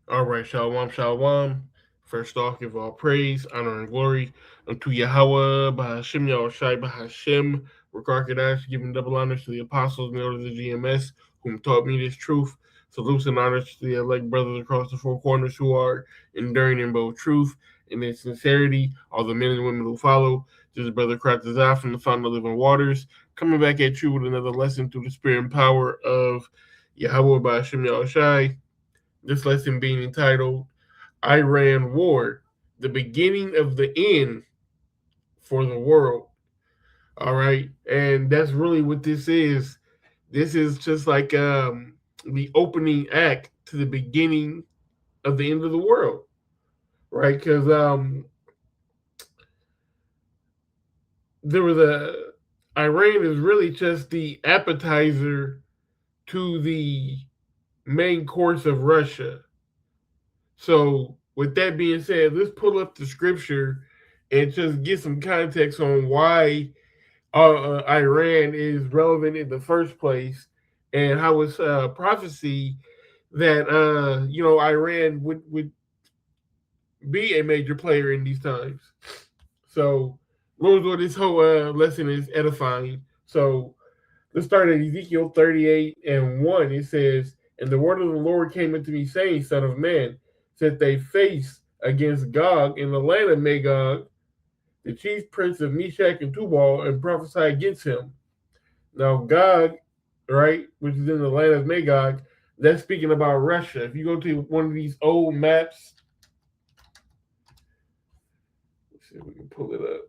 All right, shalom, shalom. First off, give all praise, honor, and glory unto Yahweh, Bahashim, Yahushai, Bahashim, Rakarkadash, giving double honors to the apostles and elders of the GMS, whom taught me this truth. Salutes and honors to the elect brothers across the four corners who are enduring in both truth and in sincerity, all the men and women who follow. This is Brother Kratazah from the Fountain of Living Waters, coming back at you with another lesson through the spirit and power of Yahweh, Bahashim, Yahushai. This lesson being entitled Iran War, the beginning of the end for the world. All right. And that's really what this is. This is just like the opening act to the beginning of the end of the world. Right. Because there was Iran is really just the appetizer to the main course of Russia. So, with that being said, let's pull up the scripture and just get some context on why Iran is relevant in the first place, and how it's prophecy that Iran would be a major player in these times. So, Lord, this whole lesson is edifying. So, let's start at Ezekiel 38:1. It says, "And the word of the Lord came unto me, saying, Son of man, set thy face against Gog in the land of Magog, the chief prince of Meshach and Tubal, and prophesy against him." Now, Gog, right, which is in the land of Magog, that's speaking about Russia. If you go to one of these old maps, let's see if we can pull it up.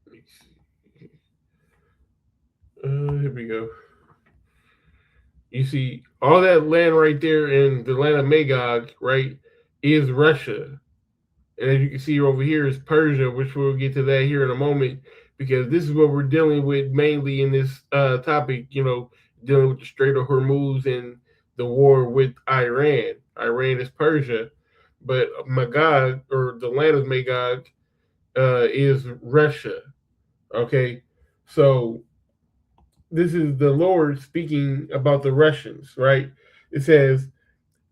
Let me see. Here we go. You see all that land right there in the land of Magog, right, is Russia. And as you can see over here is Persia, which we'll get to that here in a moment, because this is what we're dealing with mainly in this topic, dealing with the Strait of Hormuz and the war with Iran. Iran is Persia, but Magog, or the land of Magog, is Russia. Okay, so this is the Lord speaking about the Russians, right? It says,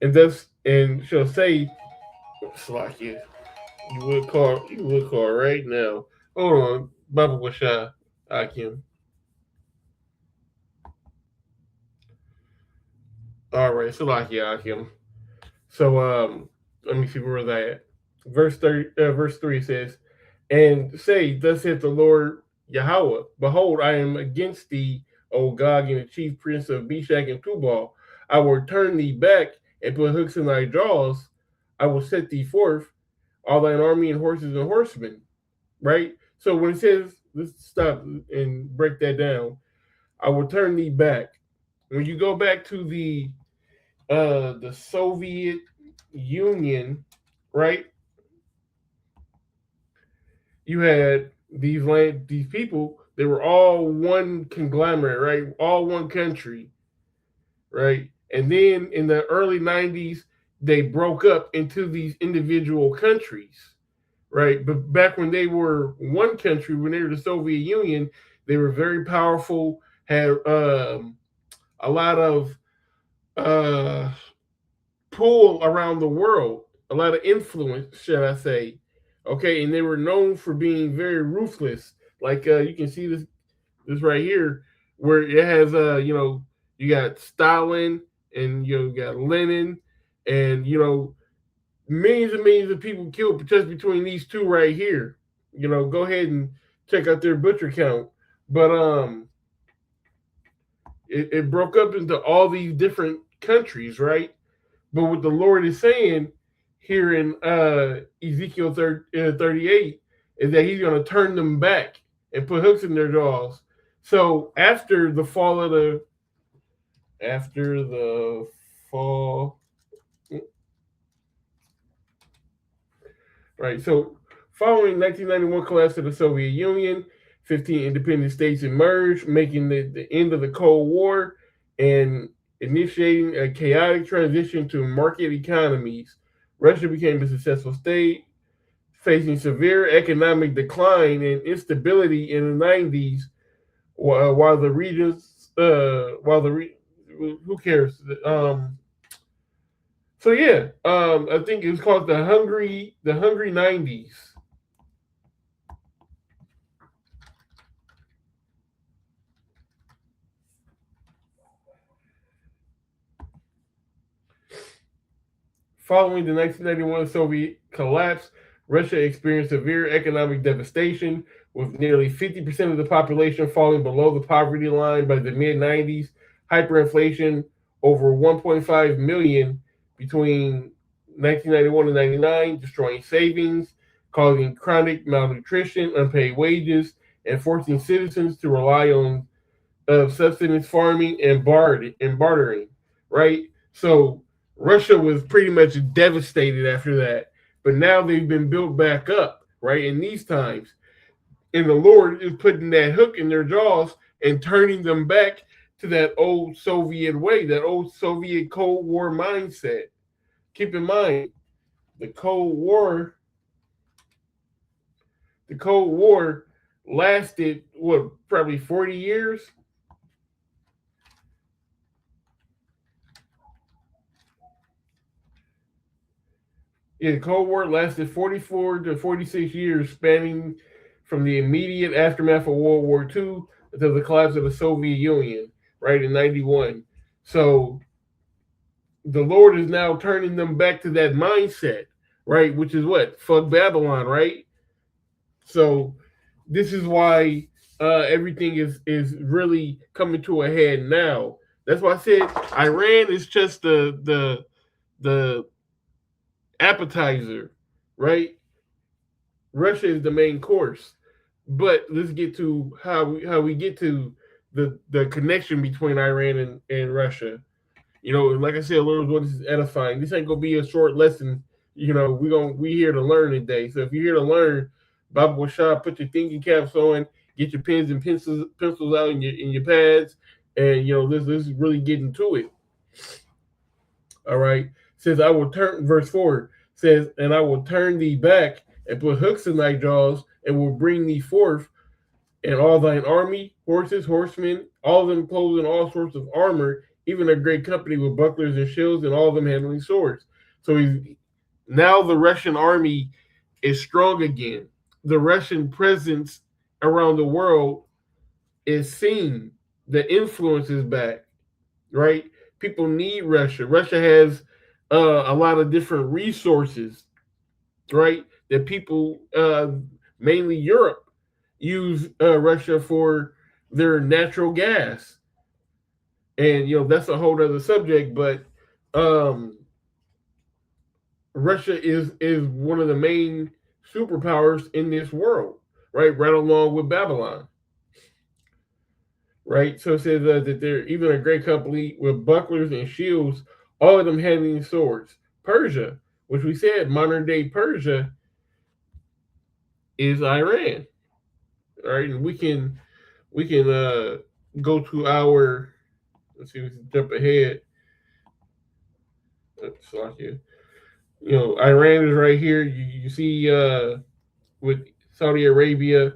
and shall say, Slakia, you would call right now. Hold on, Baba Washa Akim. All right, Salakia Akim. So let me see where that at. Verse 3 says, "And say, thus saith the Lord Yahweh, behold, I am against thee, O Gog, and the chief prince of Meshach and Tubal. I will turn thee back and put hooks in thy jaws. I will set thee forth, all thine army and horses and horsemen." Right? So when it says, let's stop and break that down. I will turn thee back. When you go back to the Soviet Union, right? You had these people. They were all one conglomerate, right? All one country, right? And then in the early '90s, they broke up into these individual countries, right? But back when they were one country, when they were the Soviet Union, they were very powerful, had a lot of uh, pull around the world, a lot of influence, should I say? Okay, and they were known for being very ruthless. Like you can see this right here, where it has you got Stalin and you got Lenin, and millions and millions of people killed just between these two right here. Go ahead and check out their butcher count. But it broke up into all these different countries, right? But what the Lord is saying here in Ezekiel 38 is that He's going to turn them back and put hooks in their jaws. So after the fall, right? So following 1991 collapse of the Soviet Union, 15 independent states emerged, making the end of the Cold War and initiating a chaotic transition to market economies. Russia became a successful state, facing severe economic decline and instability in the 90s, while the regions, who cares? So yeah, I think it was called the Hungry 90s. Following the 1991 Soviet collapse, Russia experienced severe economic devastation, with nearly 50% of the population falling below the poverty line by the mid 90s. Hyperinflation over 1.5 million between 1991 and 99, destroying savings, causing chronic malnutrition, unpaid wages, and forcing citizens to rely on subsistence farming and bartering, right? So Russia was pretty much devastated after that, but now they've been built back up, right? In these times, and the Lord is putting that hook in their jaws and turning them back to that old Soviet way, that old Soviet Cold War mindset. Keep in mind, the Cold War, the Cold War lasted what, probably 40 years. Yeah, the Cold War lasted 44 to 46 years, spanning from the immediate aftermath of World War II until the collapse of the Soviet Union, right, in 91. So the Lord is now turning them back to that mindset, right, which is what? Fuck Babylon, right? So this is why everything is really coming to a head now. That's why I said Iran is just the appetizer, right? Russia is the main course. But let's get to how we get to the connection between Iran and Russia. You know, like I said, Lord, what is edifying. This ain't gonna be a short lesson. You know, we here to learn today. So if you're here to learn, Bible Shah, put your thinking caps on, get your pens and pencils out in your pads, and you know, let's really get into it. All right. Says I will turn verse 4 says, and I will turn thee back and put hooks in thy jaws, and will bring thee forth, and all thine army, horses, horsemen, all of them clothed in all sorts of armor, even a great company with bucklers and shields, and all of them handling swords. So he's now the Russian army is strong again. The Russian presence around the world is seen. The influence is back, right? People need Russia. Russia has a lot of different resources, right? That people, mainly Europe, use Russia for their natural gas, and you know that's a whole other subject. But um, Russia is one of the main superpowers in this world, right? Right along with Babylon, right? So it says that they're even a great company with bucklers and shields, all of them handling swords. Persia, which we said modern day Persia, is Iran, right? And we can go to our, let's see, we can jump ahead. It's like you know, Iran is right here. You see with Saudi Arabia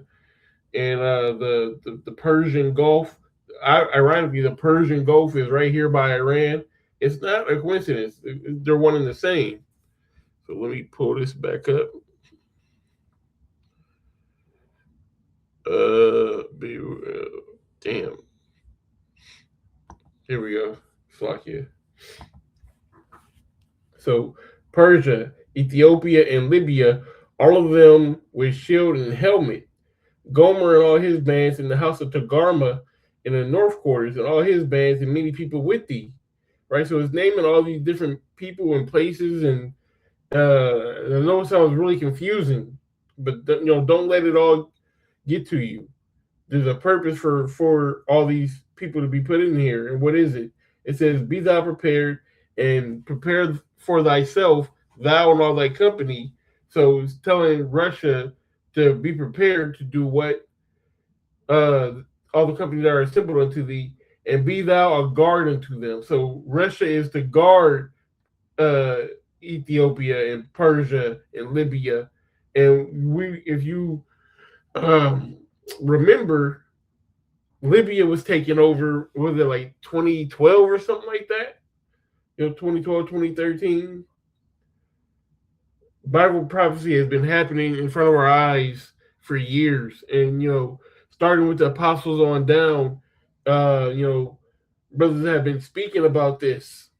and the Persian Gulf. Ironically, the Persian Gulf is right here by Iran. It's not a coincidence. They're one and the same. So let me pull this back up. Damn. Here we go. Slovakia. So Persia, Ethiopia, and Libya, all of them with shield and helmet. Gomer and all his bands in the house of Togarma in the north quarters, and all his bands and many people with thee. Right? So it's naming all these different people and places, and I know it sounds really confusing, but you know, don't let it all get to you. There's a purpose for all these people to be put in here, and what is it? It says, "Be thou prepared, and prepare for thyself, thou and all thy company." So it's telling Russia to be prepared to do what uh, all the companies that are assembled unto thee, and be thou a guard unto them. So Russia is to guard uh, Ethiopia and Persia and Libya, And if you um, remember, Libya was taken over, was it like 2012 or something like that? 2012, 2013. Bible prophecy has been happening in front of our eyes for years. And, starting with the apostles on down, brothers have been speaking about this.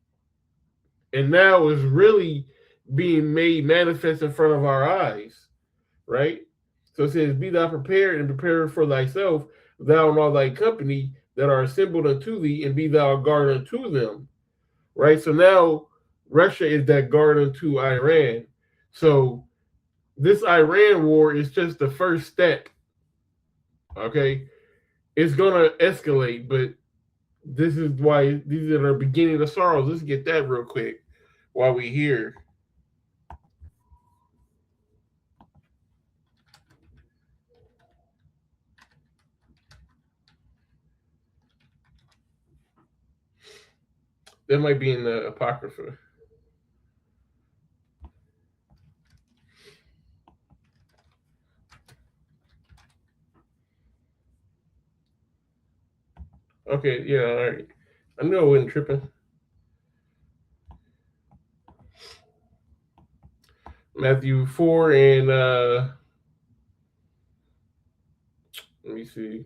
And now it's really being made manifest in front of our eyes, right? So it says, Be thou prepared and prepare for thyself, thou and all thy company that are assembled unto thee, and be thou a guard unto them, right? So now Russia is that guard unto Iran. So this Iran war is just the first step, okay? It's going to escalate, but this is why these are the beginning of sorrows. Let's get that real quick while we here. That might be in the Apocrypha. Okay, yeah, all right. I knew I wasn't tripping. Matthew 4 and let me see.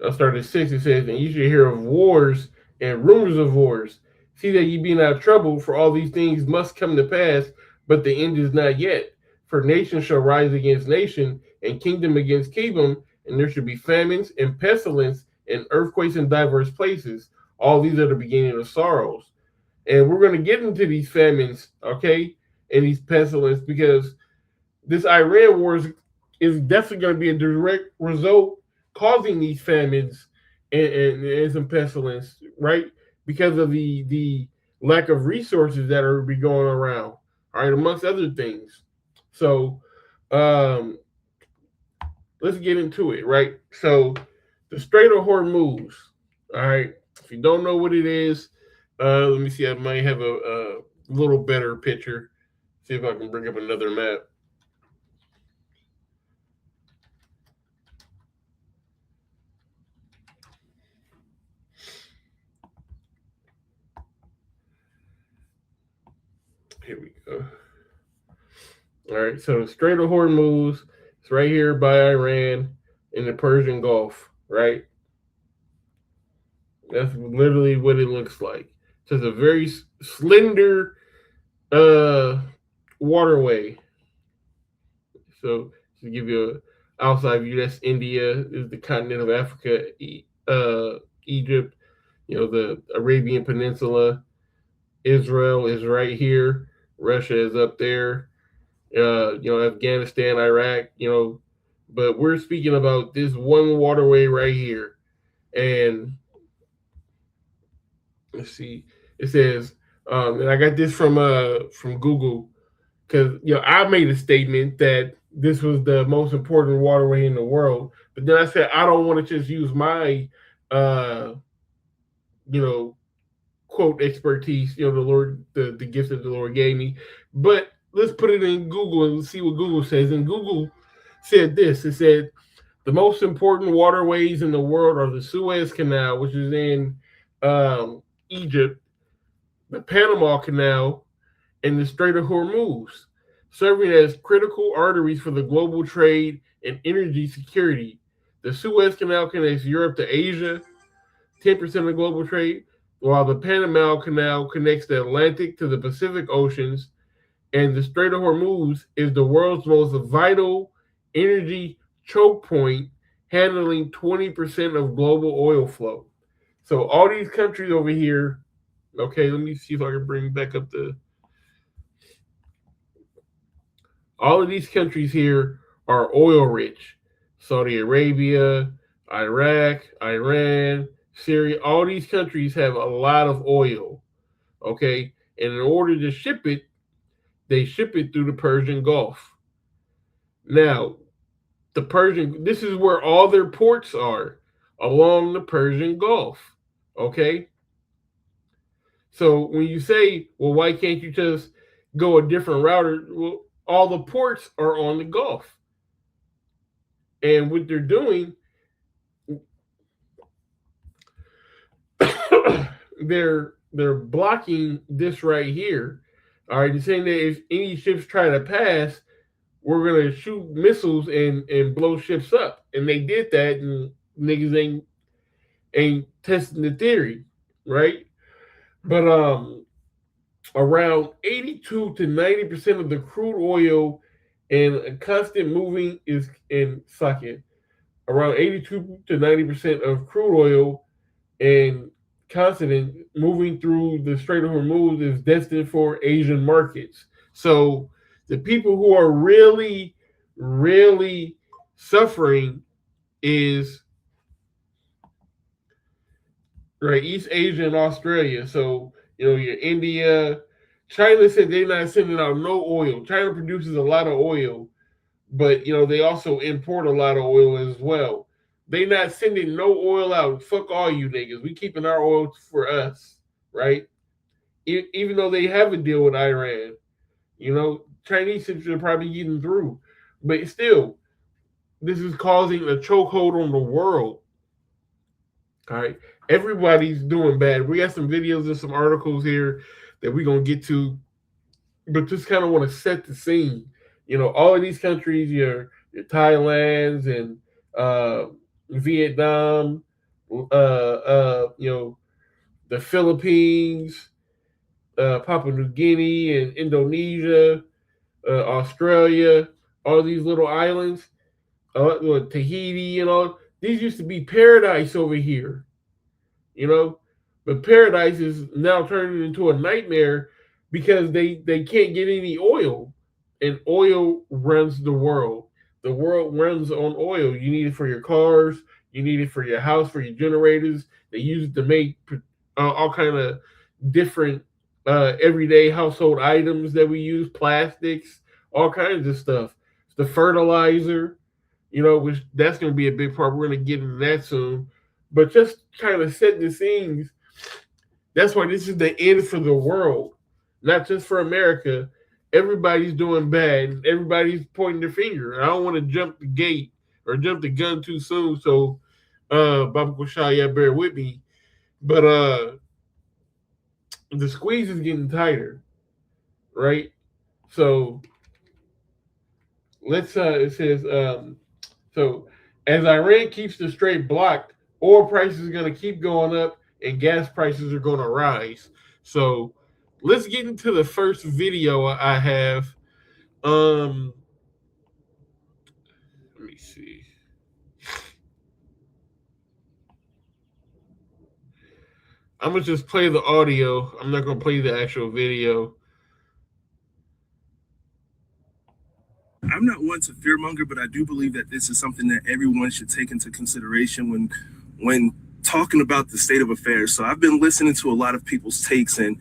I started at 6. It says, And you should hear of wars and rumors of wars. See that ye be not troubled, for all these things must come to pass, but the end is not yet. For nation shall rise against nation, and kingdom against kingdom, and there should be famines and pestilence and earthquakes in diverse places. All these are the beginning of sorrows. And we're going to get into these famines, okay, and these pestilence, because this Iran war is definitely going to be a direct result causing these famines and some pestilence, right? Because of the lack of resources that are be going around, all right, amongst other things. So let's get into it, right? So the Strait of Hormuz, all right. If you don't know what it is, let me see. I might have a little better picture. See if I can bring up another map. Here we go. All right, so the Strait of Hormuz, it's right here by Iran in the Persian Gulf, right? That's literally what it looks like. So it's a very slender waterway. So to give you an outside view, that's India, is the continent of Africa, Egypt, the Arabian Peninsula. Israel is right here. Russia is up there. Afghanistan, Iraq, but we're speaking about this one waterway right here. And let's see, it says, and I got this from Google, because I made a statement that this was the most important waterway in the world, but then I said I don't want to just use my you know quote expertise, the Lord, the gifts that the Lord gave me, but let's put it in Google and see what Google says. And Google said this. It said the most important waterways in the world are the Suez Canal, which is in Egypt, the Panama Canal, and the Strait of Hormuz, serving as critical arteries for the global trade and energy security. The Suez Canal connects Europe to Asia, 10% of global trade, while the Panama Canal connects the Atlantic to the Pacific Oceans, and the Strait of Hormuz is the world's most vital energy choke point, handling 20% of global oil flow. So all these countries over here, okay, let me see if I can bring back up all of these countries here are oil rich. Saudi Arabia, Iraq, Iran, Syria, all these countries have a lot of oil, okay? And in order to ship it, they ship it through the Persian Gulf. Now, this is where all their ports are, along the Persian Gulf, okay? So when you say, well, why can't you just go a different route. Well, all the ports are on the Gulf, and what they're doing, they're blocking this right here. All right, they're saying that if any ships try to pass, we're gonna shoot missiles and blow ships up, and they did that, and niggas ain't testing the theory, right? But around 82 to 90% of the crude oil and constant moving is in socket. Around 82 to 90% of crude oil and constant moving through the Strait of Hormuz is destined for Asian markets. So the people who are really, really suffering is right East Asia and Australia. So your India, China said they're not sending out no oil. China produces a lot of oil, but they also import a lot of oil as well. They not sending no oil out. Fuck all you niggas. We keeping our oil for us, right? Even though they have a deal with Iran, Chinese ships are probably getting through, but still, this is causing a chokehold on the world. All right, everybody's doing bad. We got some videos and some articles here that we're gonna get to, but just kind of want to set the scene. All of these countries, your Thailands and Vietnam, the Philippines, Papua New Guinea and Indonesia, Australia, all these little islands, Tahiti and all. These used to be paradise over here, but paradise is now turning into a nightmare because they can't get any oil, and oil runs the world. The world runs on oil. You need it for your cars. You need it for your house, for your generators. They use it to make all kind of different everyday household items that we use, plastics, all kinds of stuff. The fertilizer, which that's going to be a big part. We're going to get into that soon. But just kind of set the scenes. That's why this is the end for the world, not just for America. Everybody's doing bad. Everybody's pointing their finger. I don't want to jump the gate or jump the gun too soon. So, Baba Kushaya, bear with me. But the squeeze is getting tighter, right? So let's it says so as Iran keeps the strait blocked, oil prices are going to keep going up and gas prices are going to rise. So let's get into the first video I have. Let me see. I'm gonna just play the audio. I'm not gonna play the actual video. I'm not one to fearmonger, but I do believe that this is something that everyone should take into consideration when talking about the state of affairs. So I've been listening to a lot of people's takes and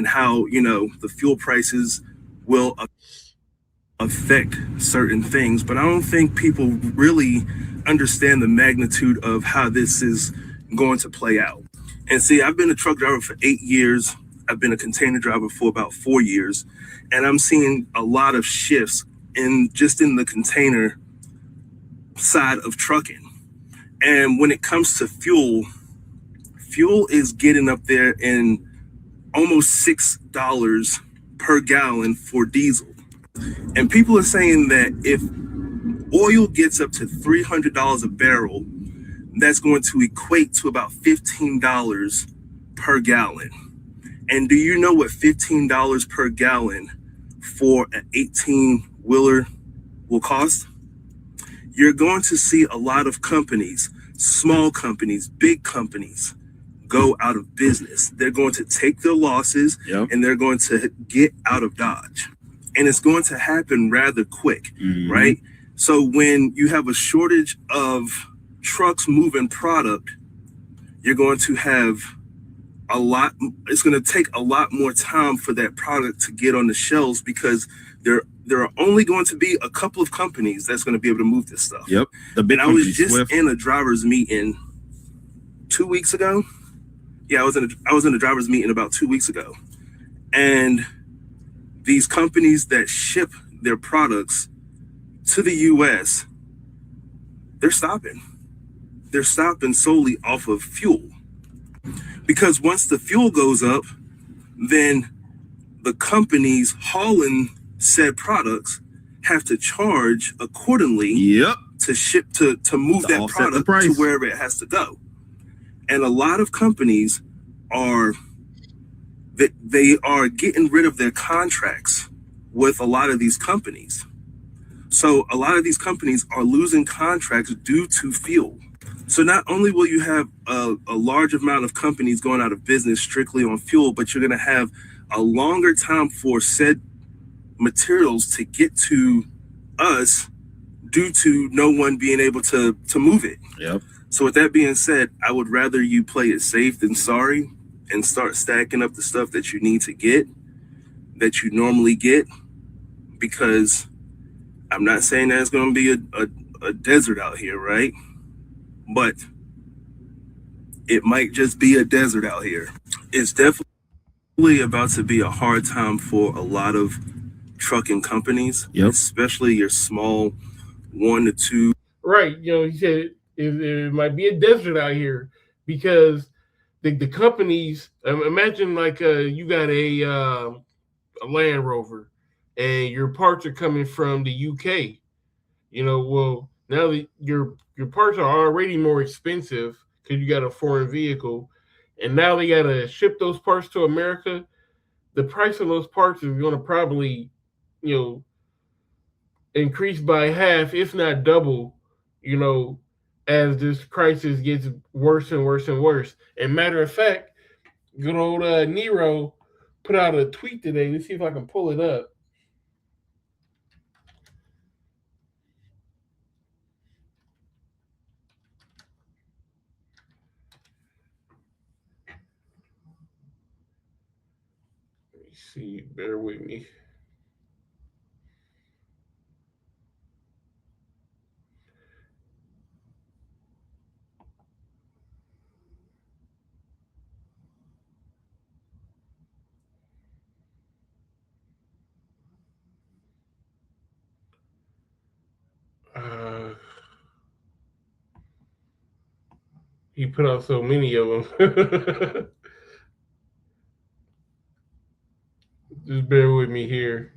how the fuel prices will affect certain things, but I don't think people really understand the magnitude of how this is going to play out. And see, I've been a truck driver for 8 years. I've been a container driver for about 4 years, and I'm seeing a lot of shifts in the container side of trucking. And when it comes to fuel is getting up there in almost $6 per gallon for diesel. And people are saying that if oil gets up to $300 a barrel, that's going to equate to about $15 per gallon. And do you know what $15 per gallon for an 18-wheeler will cost? You're going to see a lot of companies, small companies, big companies, go out of business. They're going to take their losses, and they're going to get out of Dodge. And it's going to happen rather quick, right? So when you have a shortage of trucks moving product, you're going to have it's going to take a lot more time for that product to get on the shelves, because there are only going to be a couple of companies that's going to be able to move this stuff. Yep. And I was just in a driver's meeting 2 weeks ago. Yeah, I was in a driver's meeting about 2 weeks ago. And these companies that ship their products to the US, they're stopping. They're stopping solely off of fuel. Because once the fuel goes up, then the companies hauling said products have to charge accordingly to ship to move that product to wherever it has to go. And a lot of companies are they are getting rid of their contracts with a lot of these companies. So a lot of these companies are losing contracts due to fuel. So not only will you have a large amount of companies going out of business strictly on fuel, but you're going to have a longer time for said materials to get to us due to no one being able to move it. Yep. So with that being said, I would rather you play it safe than sorry and start stacking up the stuff that you need to get, that you normally get, because I'm not saying that it's going to be a desert out here, right? But it might just be a desert out here. It's definitely about to be a hard time for a lot of trucking companies, especially your small 1 to 2. Right. You know, he said it might be a desert out here because the companies, imagine like you got a Land Rover and your parts are coming from the UK. You know, well, now that your parts are already more expensive because you got a foreign vehicle, and now they got to ship those parts to America. The price of those parts is going to probably, you know, increase by half, if not double, you know, as this crisis gets worse and worse and worse. And matter of fact, good old Nero put out a tweet today. Let's see if I can pull it up. Let me see. Bear with me. He put out so many of them. Just bear with me here.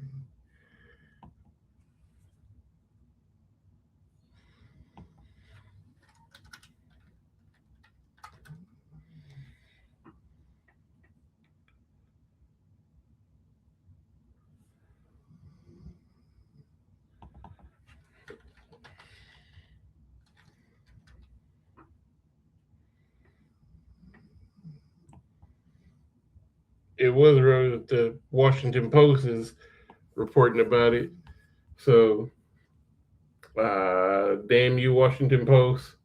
It was the Washington Post is reporting about it. So, damn you, Washington Post.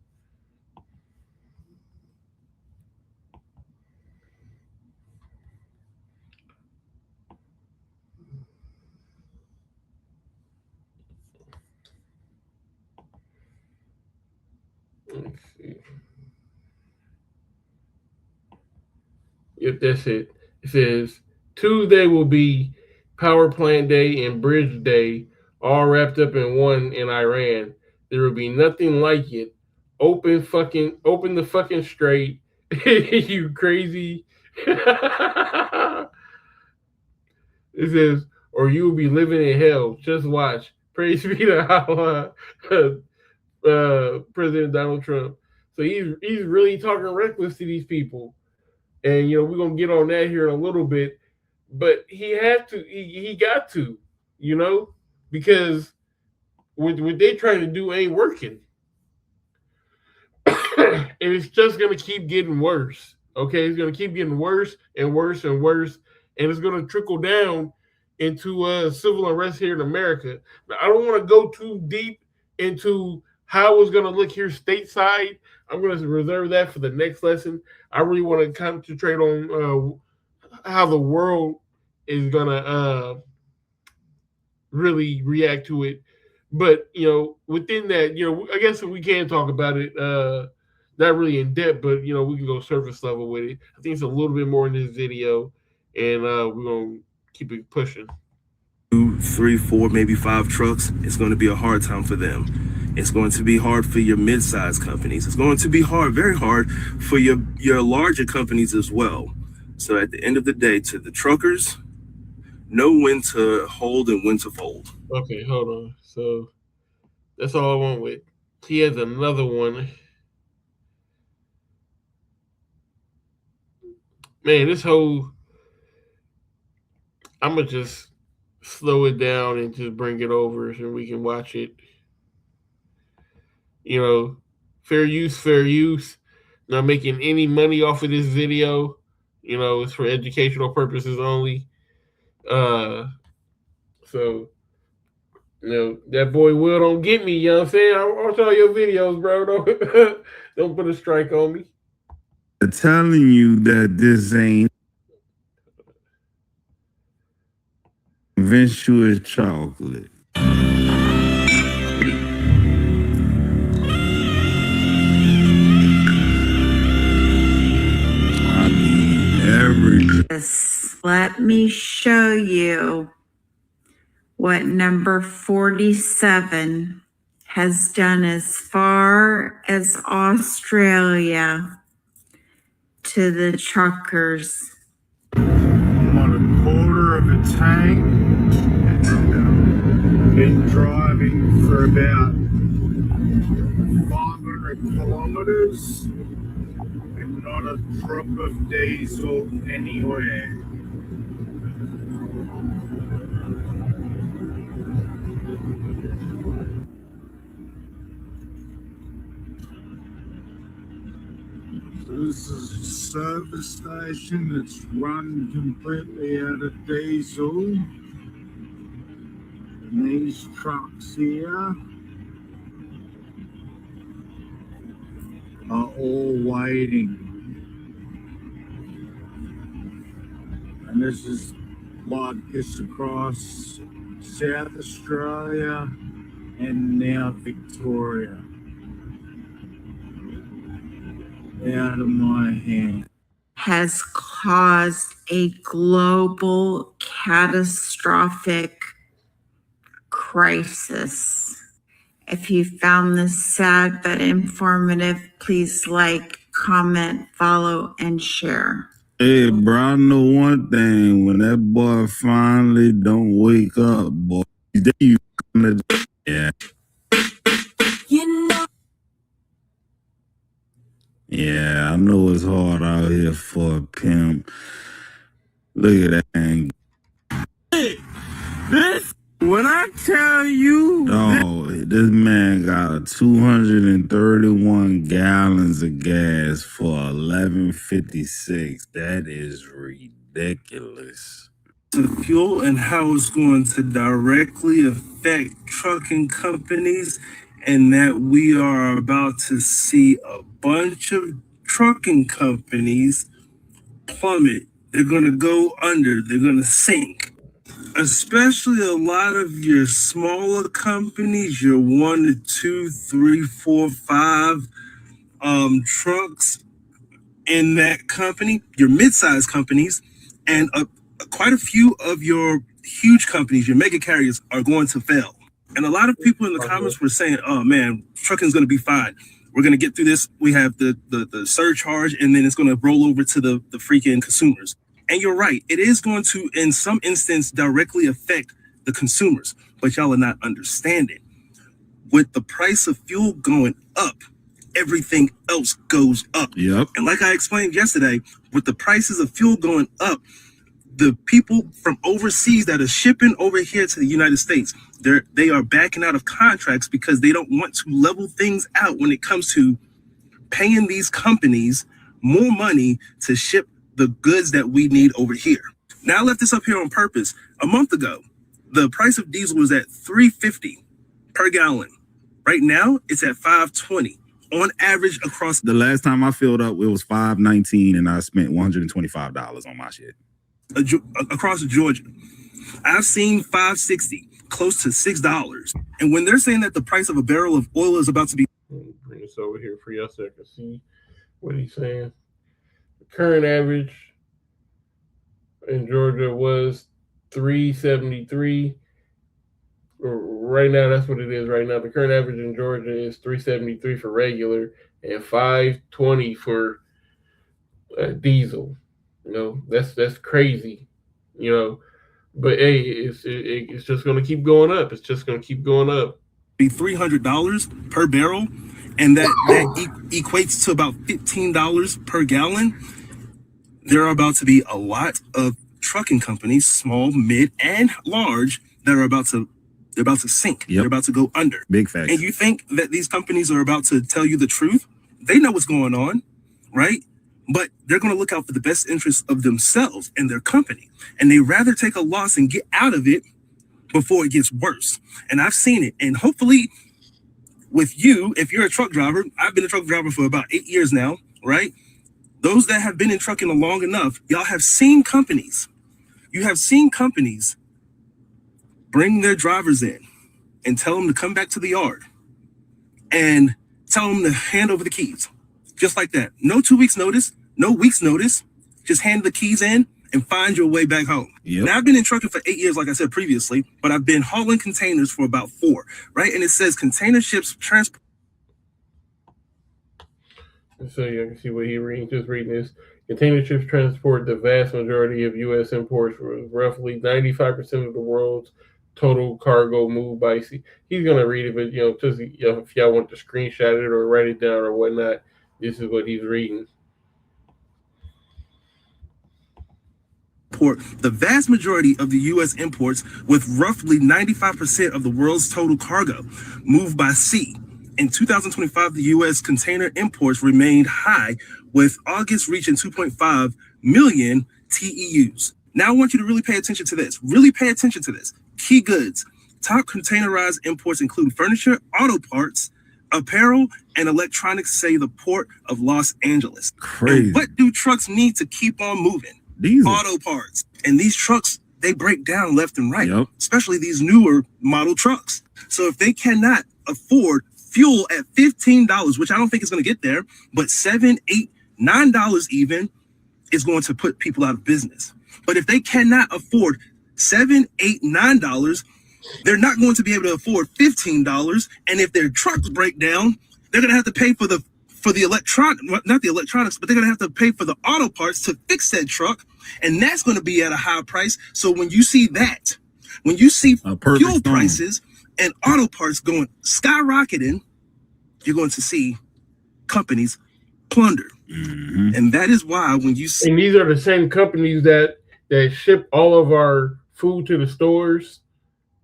Let's see. Yep, that's it. It says Tuesday will be Power Plant Day and Bridge Day, all wrapped up in one in Iran. There will be nothing like it. Open the fucking straight. You crazy. It says, or you will be living in hell. Just watch. Praise be to Allah, President Donald Trump. So he's really talking reckless to these people. And you know, we're gonna get on that here in a little bit, but he had to, he got to, you know, because what they trying to do ain't working. And it's just gonna keep getting worse. Okay, it's gonna keep getting worse and worse and worse, and it's gonna trickle down into civil unrest here in America. Now, I don't want to go too deep into how it's gonna look here stateside. I'm gonna reserve that for the next lesson. I really want to concentrate on how the world is gonna really react to it. But you know, within that, you know, I guess we can talk about it. Not really in depth, but you know, we can go surface level with it. I think it's a little bit more in this video, and we're gonna keep it pushing. 2, 3, 4, maybe 5 trucks, it's going to be a hard time for them. It's going to be hard for your mid-sized companies. It's going to be hard, very hard for your larger companies as well. So at the end of the day, to the truckers, know when to hold and when to fold. Okay, hold on. So that's all I want with. He has another one. Man, this whole, I'm gonna just slow it down and just bring it over so we can watch it. You know, fair use, fair use. Not making any money off of this video. You know, it's for educational purposes only. So that boy Will don't get me. You know what I'm saying? I watch all your videos, bro. Don't put a strike on me. I'm telling you that this ain't convince you it's chocolate. I mean, let me show you what number 47 has done as far as Australia to the truckers. I'm on a quarter of a tank and been driving for about 500 kilometers and not a drop of diesel anywhere. This is a service station that's run completely out of diesel. And these trucks here are all waiting. And this is like this across South Australia and now Victoria. Out of my hand. Has caused a global catastrophic crisis. If you found this sad but informative, please like, comment, follow, and share. Hey, bro, I know one thing. When that boy finally don't wake up, boy, then you gonna, yeah. You know. Yeah, I know it's hard out here for a pimp. Look at that thing. This, when I tell you, this man got 231 gallons of gas for $11.56. That is ridiculous. The fuel and how it's going to directly affect trucking companies, and that we are about to see a bunch of trucking companies plummet. They're going to go under, they're going to sink. Especially a lot of your smaller companies, your 1 to 2, 3, 4, 5 trucks in that company, your mid-sized companies, and quite a few of your huge companies, your mega carriers, are going to fail. And a lot of people in the comments were saying, oh man, trucking's going to be fine. We're going to get through this. We have the surcharge, and then it's going to roll over to the freaking consumers. And you're right. It is going to, in some instance, directly affect the consumers. But y'all are not understanding. With the price of fuel going up, everything else goes up. Yep. And like I explained yesterday, with the prices of fuel going up, the people from overseas that are shipping over here to the United States, they are backing out of contracts because they don't want to level things out when it comes to paying these companies more money to ship the goods that we need over here. Now I left this up here on purpose. A month ago, the price of diesel was at $3.50 per gallon. Right now, it's at $5.20 on average across. The last time I filled up, it was $5.19, and I spent $125 on my shit. Across Georgia. I've seen $5.60, close to $6. And when they're saying that the price of a barrel of oil is about to be. Let me bring this over here for y'all so I can see what he's saying. The current average in Georgia was 373. Right now, that's what it is. Right now, the current average in Georgia is 373 for regular and 520 for diesel. That's crazy. You know, but hey, it's just going to keep going up. It's just going to keep going up. Be $300 per barrel, and that equates to about $15 per gallon. There are about to be a lot of trucking companies, small, mid, and large, that are about to sink. Yep. They're about to go under. Big facts. And you think that these companies are about to tell you the truth? They know what's going on, right? But they're going to look out for the best interests of themselves and their company. And they rather take a loss and get out of it before it gets worse. And I've seen it. And hopefully with you, if you're a truck driver, I've been a truck driver for about 8 years now, right? Those that have been in trucking long enough, y'all have seen companies. You have seen companies bring their drivers in and tell them to come back to the yard and tell them to hand over the keys. Just like that. No 2 weeks notice, no weeks notice. Just hand the keys in and find your way back home. Yep. Now, I've been in trucking for 8 years, like I said previously, but I've been hauling containers for about 4, right? And it says container ships transport. So you can see what he just reading this. Container ships transport the vast majority of U.S. imports, roughly 95% of the world's total cargo moved by sea. He's gonna read it, but just if y'all want to screenshot it or write it down or whatnot, this is what he's reading. The vast majority of the U.S. imports, with roughly 95% of the world's total cargo moved by sea. In 2025, the U.S. container imports remained high, with August reaching 2.5 million TEUs. Now I want you to really pay attention to this. Really pay attention to this. Key goods. Top containerized imports include furniture, auto parts, apparel, and electronics, say the Port of Los Angeles. Crazy. And what do trucks need to keep on moving? Diesel. Auto parts. And these trucks, they break down left and right, Yep. especially these newer model trucks. So if they cannot afford fuel at $15, which I don't think is going to get there, but $7, $8, $9 even is going to put people out of business. But if they cannot afford $7, $8, $9, they're not going to be able to afford $15. And if their trucks break down, they're going to have to pay for the not the electronics, but they're going to have to pay for the auto parts to fix that truck. And that's going to be at a high price. So when you see that, when you see fuel prices and auto parts going skyrocketing, you're going to see companies plunder. Mm-hmm. And that is why when you see... And these are the same companies that ship all of our food to the stores.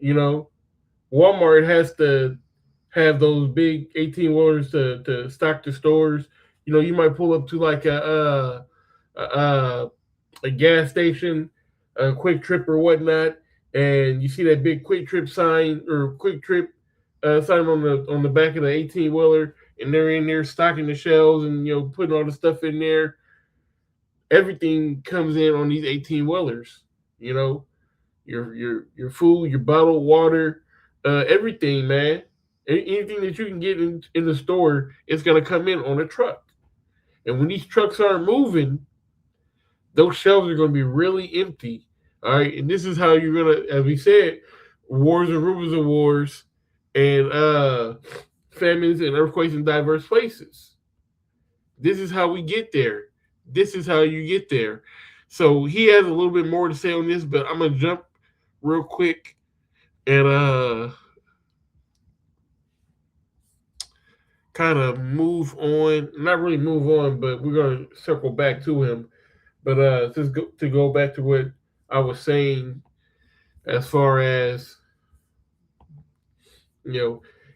Walmart has to have those big 18-wheelers to stock the stores. You might pull up to like a gas station, a Quick Trip or whatnot, and you see that big Quick Trip sign or Quick Trip sign on the back of the 18-wheeler, and they're in there stocking the shelves and putting all the stuff in there. Everything comes in on these 18-wheelers. Your food, your bottled water, everything, man. Anything that you can get in the store is going to come in on a truck. And when these trucks aren't moving, those shelves are going to be really empty. All right. And this is how you're going to, as we said, wars and rumors of wars and famines and earthquakes in diverse places. This is how we get there. This is how you get there. So he has a little bit more to say on this, but I'm going to jump real quick and kind of move on. Not really move on, but we're going to circle back to him. But just to go back to what I was saying as far as,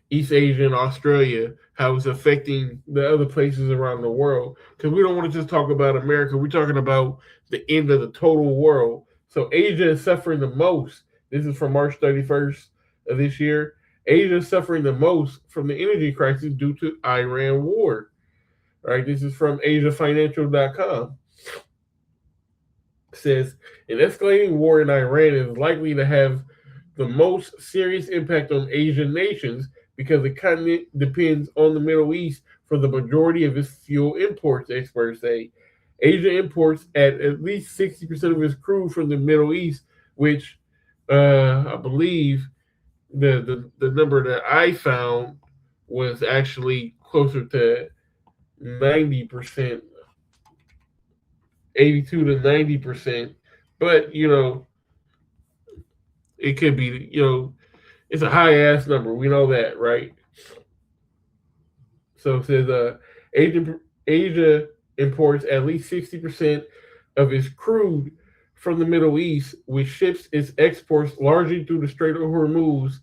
East Asia and Australia, how it's affecting the other places around the world. Because we don't want to just talk about America. We're talking about the end of the total world. So Asia is suffering the most. This is from March 31st of this year. Asia is suffering the most from the energy crisis due to Iran war. All right, this is from AsiaFinancial.com. It says, an escalating war in Iran is likely to have the most serious impact on Asian nations because the continent depends on the Middle East for the majority of its fuel imports, experts say. Asia imports at least 60% of its crude from the Middle East, which I believe the number that I found was actually closer to 90%, 82 to 90%. But it could be, it's a high ass number. We know that, right? So it says Asia imports at least 60% of its crude from the Middle East, which ships its exports largely through the Strait of Hormuz.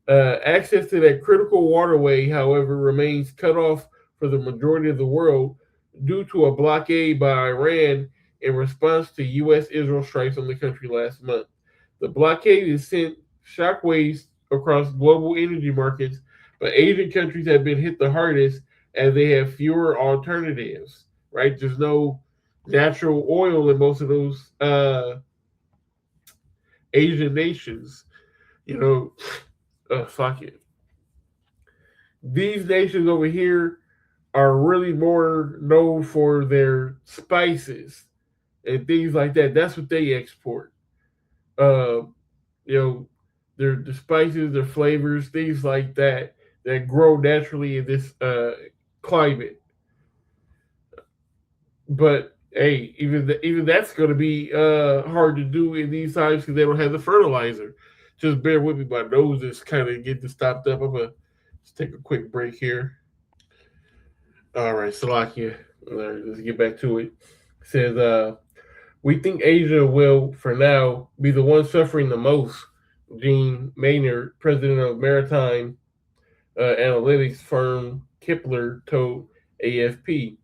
Access to that critical waterway, however, remains cut off for the majority of the world due to a blockade by Iran in response to U.S.-Israel strikes on the country last month. The blockade has sent shockwaves across global energy markets, but Asian countries have been hit the hardest as they have fewer alternatives, right? There's no natural oil in most of those Asian nations. Fuck it. These nations over here are really more known for their spices and things like that. That's what they export. Their spices, their flavors, things like that grow naturally in this climate. But hey, even that's going to be hard to do in these times because they don't have the fertilizer. Just bear with me. My nose is kind of getting stopped up. I'm gonna just take a quick break here. All right, Salakia. Let's get back to it. It says, we think Asia will, for now, be the one suffering the most. Gene Maynard, president of maritime analytics firm Kepler, told AFP.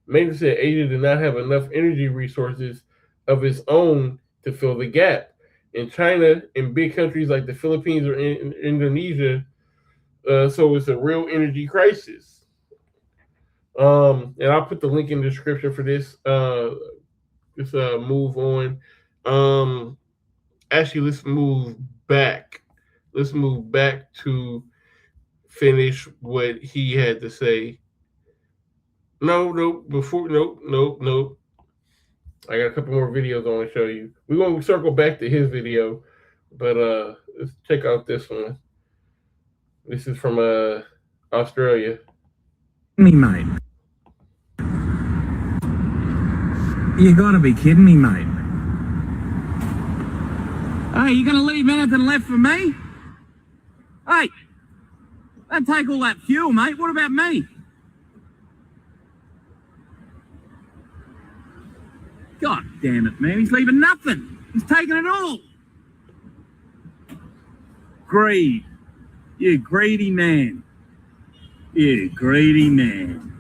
Maynard said Asia did not have enough energy resources of its own to fill the gap. In China, in big countries like the Philippines or in Indonesia, so it's a real energy crisis. And I'll put the link in the description for this. Let's move on. Actually, let's move back. Let's move back to finish what he had to say. No. I got a couple more videos I want to show you. We're going to circle back to his video, but let's check out this one. This is from Australia. Me, mate. You gotta be kidding me, mate. Hey, you gonna leave anything left for me? Hey, don't take all that fuel, mate. What about me? God damn it, man. He's leaving nothing. He's taking it all. Greed. You greedy man. You greedy man.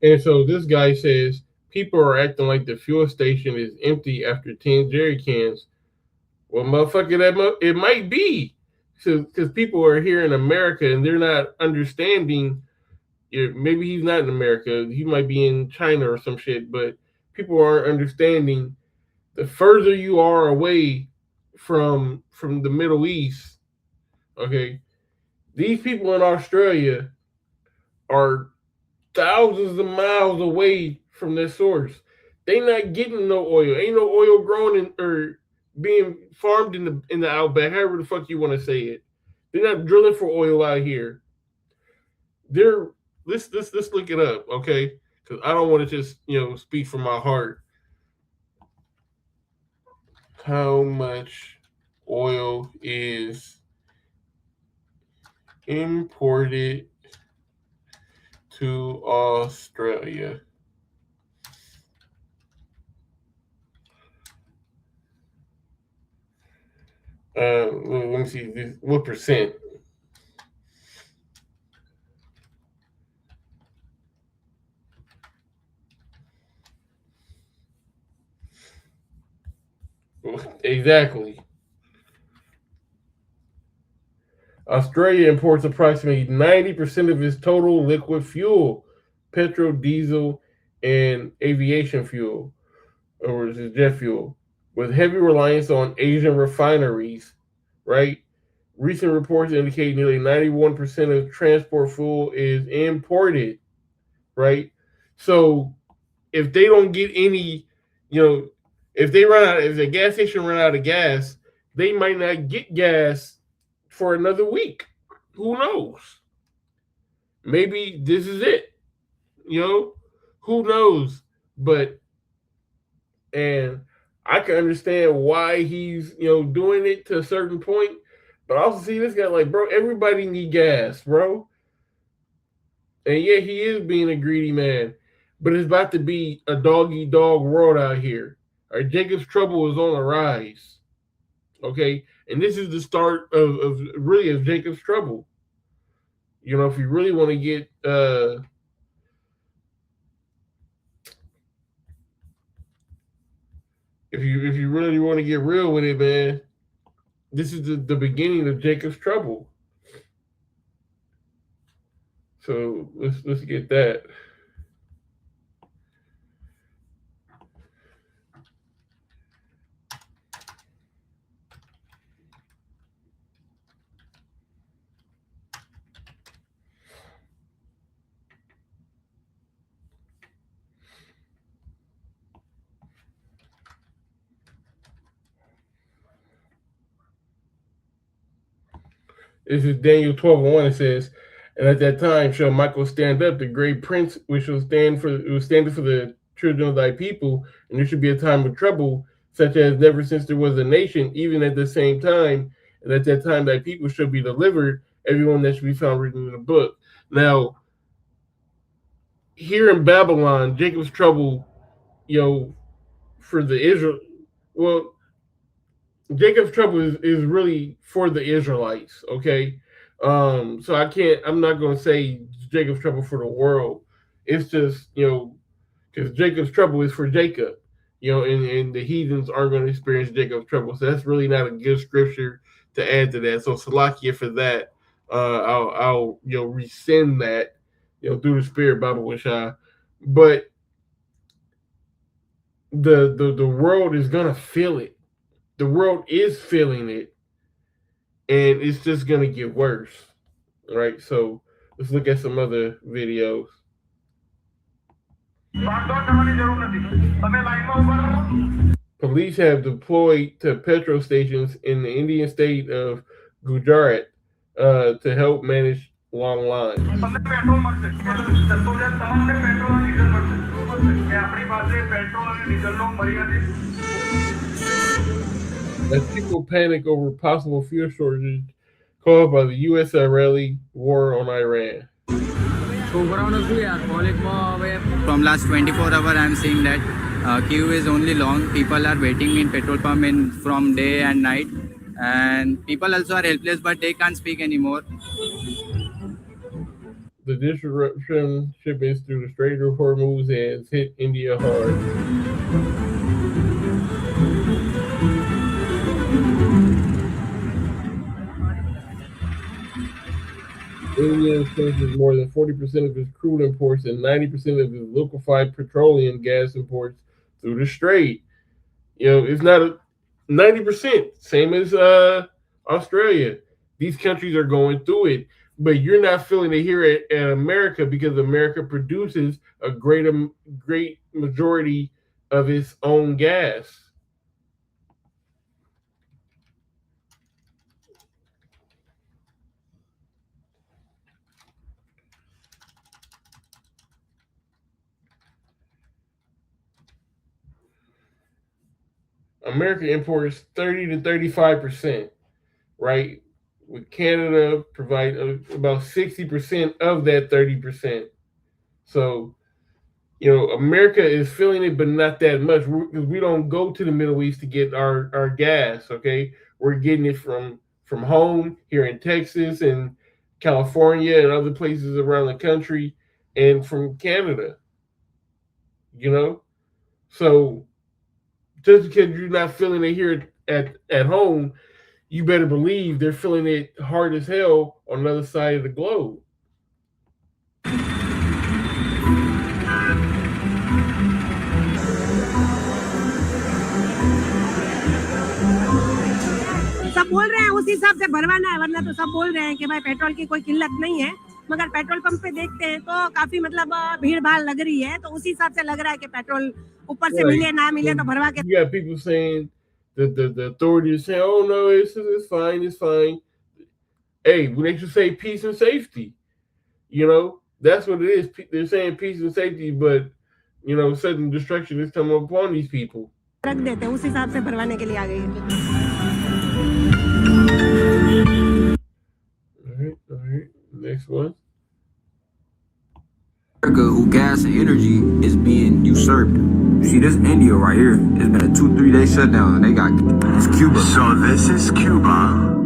And so this guy says, people are acting like the fuel station is empty after 10 jerry cans. Well, motherfucker, it might be. Because people are here in America and they're not understanding. Maybe he's not in America. He might be in China or some shit. But people aren't understanding. The further you are away from the Middle East, okay, these people in Australia are thousands of miles away from their source. They not getting no oil. Ain't no oil growing or being farmed in the outback, however the fuck you want to say it. They're not drilling for oil out here. Let's look it up, okay? Because I don't want to just speak from my heart. How much oil is imported to Australia? Let me see what percent. Exactly. Australia imports approximately 90% of its total liquid fuel, petrol, diesel, and aviation fuel, or is it jet fuel, with heavy reliance on Asian refineries, right? Recent reports indicate nearly 91% of transport fuel is imported, right? So if they don't get any, if the gas station run out of gas, they might not get gas for another week. Who knows? Maybe this is it. Who knows? And I can understand why he's doing it to a certain point, but I also see this guy like, bro, everybody need gas, bro. And yeah, he is being a greedy man, but it's about to be a dog-eat-dog world out here. All right, Jacob's Trouble is on the rise. Okay, and this is the start of Jacob's Trouble. If you really want to get if you really want to get real with it, man, this is the beginning of Jacob's Trouble. So let's get that. This is Daniel 12:1. It says, "And at that time shall Michael stand up, the great prince, which will stand for the children of thy people, and there should be a time of trouble, such as never since there was a nation, even at the same time. And at that time thy people shall be delivered, everyone that should be found written in the book." Now, here in Babylon, Jacob's Trouble, for the Israel, well, Jacob's Trouble is really for the Israelites, okay? So I'm not going to say Jacob's Trouble for the world. It's just, because Jacob's Trouble is for Jacob, and the heathens aren't going to experience Jacob's Trouble. So that's really not a good scripture to add to that. So Salakia for that. I'll rescind that, through the Spirit, Bible Wishai. But the world is going to feel it. The world is feeling it, and it's just going to get worse. All right, so let's look at some other videos. Police have deployed to petrol stations in the Indian state of Gujarat to help manage long lines. As people panic over possible fuel shortages caused by the U.S.-Israeli war on Iran. From last 24 hours, I'm seeing that queue is only long. People are waiting in petrol pump from day and night, and people also are helpless, but they can't speak anymore. The disruption shipments through the Strait of Hormuz has hit India hard. India expenses more than 40% of its crude imports and 90% of its liquefied petroleum gas imports through the strait. It's not 90%, same as Australia. These countries are going through it, but you're not feeling it here at America because America produces a great majority of its own gas. America imports 30 to 35%, right? With Canada provide about 60% of that 30%. So, America is feeling it, but not that much. We don't go to the Middle East to get our gas, okay? We're getting it from home here in Texas and California and other places around the country and from Canada, So just because you're not feeling it here at home, you better believe they're feeling it hard as hell on the other side of the globe. सब बोल रहे हैं उस हिसाब से भरवाना है, वरना तो सब बोल रहे हैं कि भाई पेट्रोल की कोई किल्लत नहीं है, मगर पेट्रोल पंप पे देखते हैं तो काफी मतलब भीड़ भाड़ लग रही है, तो उसी हिसाब से लग रहा है कि पेट्रोल ऊपर से Right. मिले ना मिले तो भरवा के You got people saying that the authorities saying, "Oh no, it's fine, it's fine." Hey, when they should say peace and safety, you know, that's what it is. They're saying peace and safety, but you know, sudden destruction is coming upon these people. रख देते हैं, उस हिसाब से भरवाने के लिए आ गई है। All right, next one. America, who gas and energy is being usurped. See, this India right here, it's been a 2-3 day shutdown. They got it's Cuba. So this is Cuba.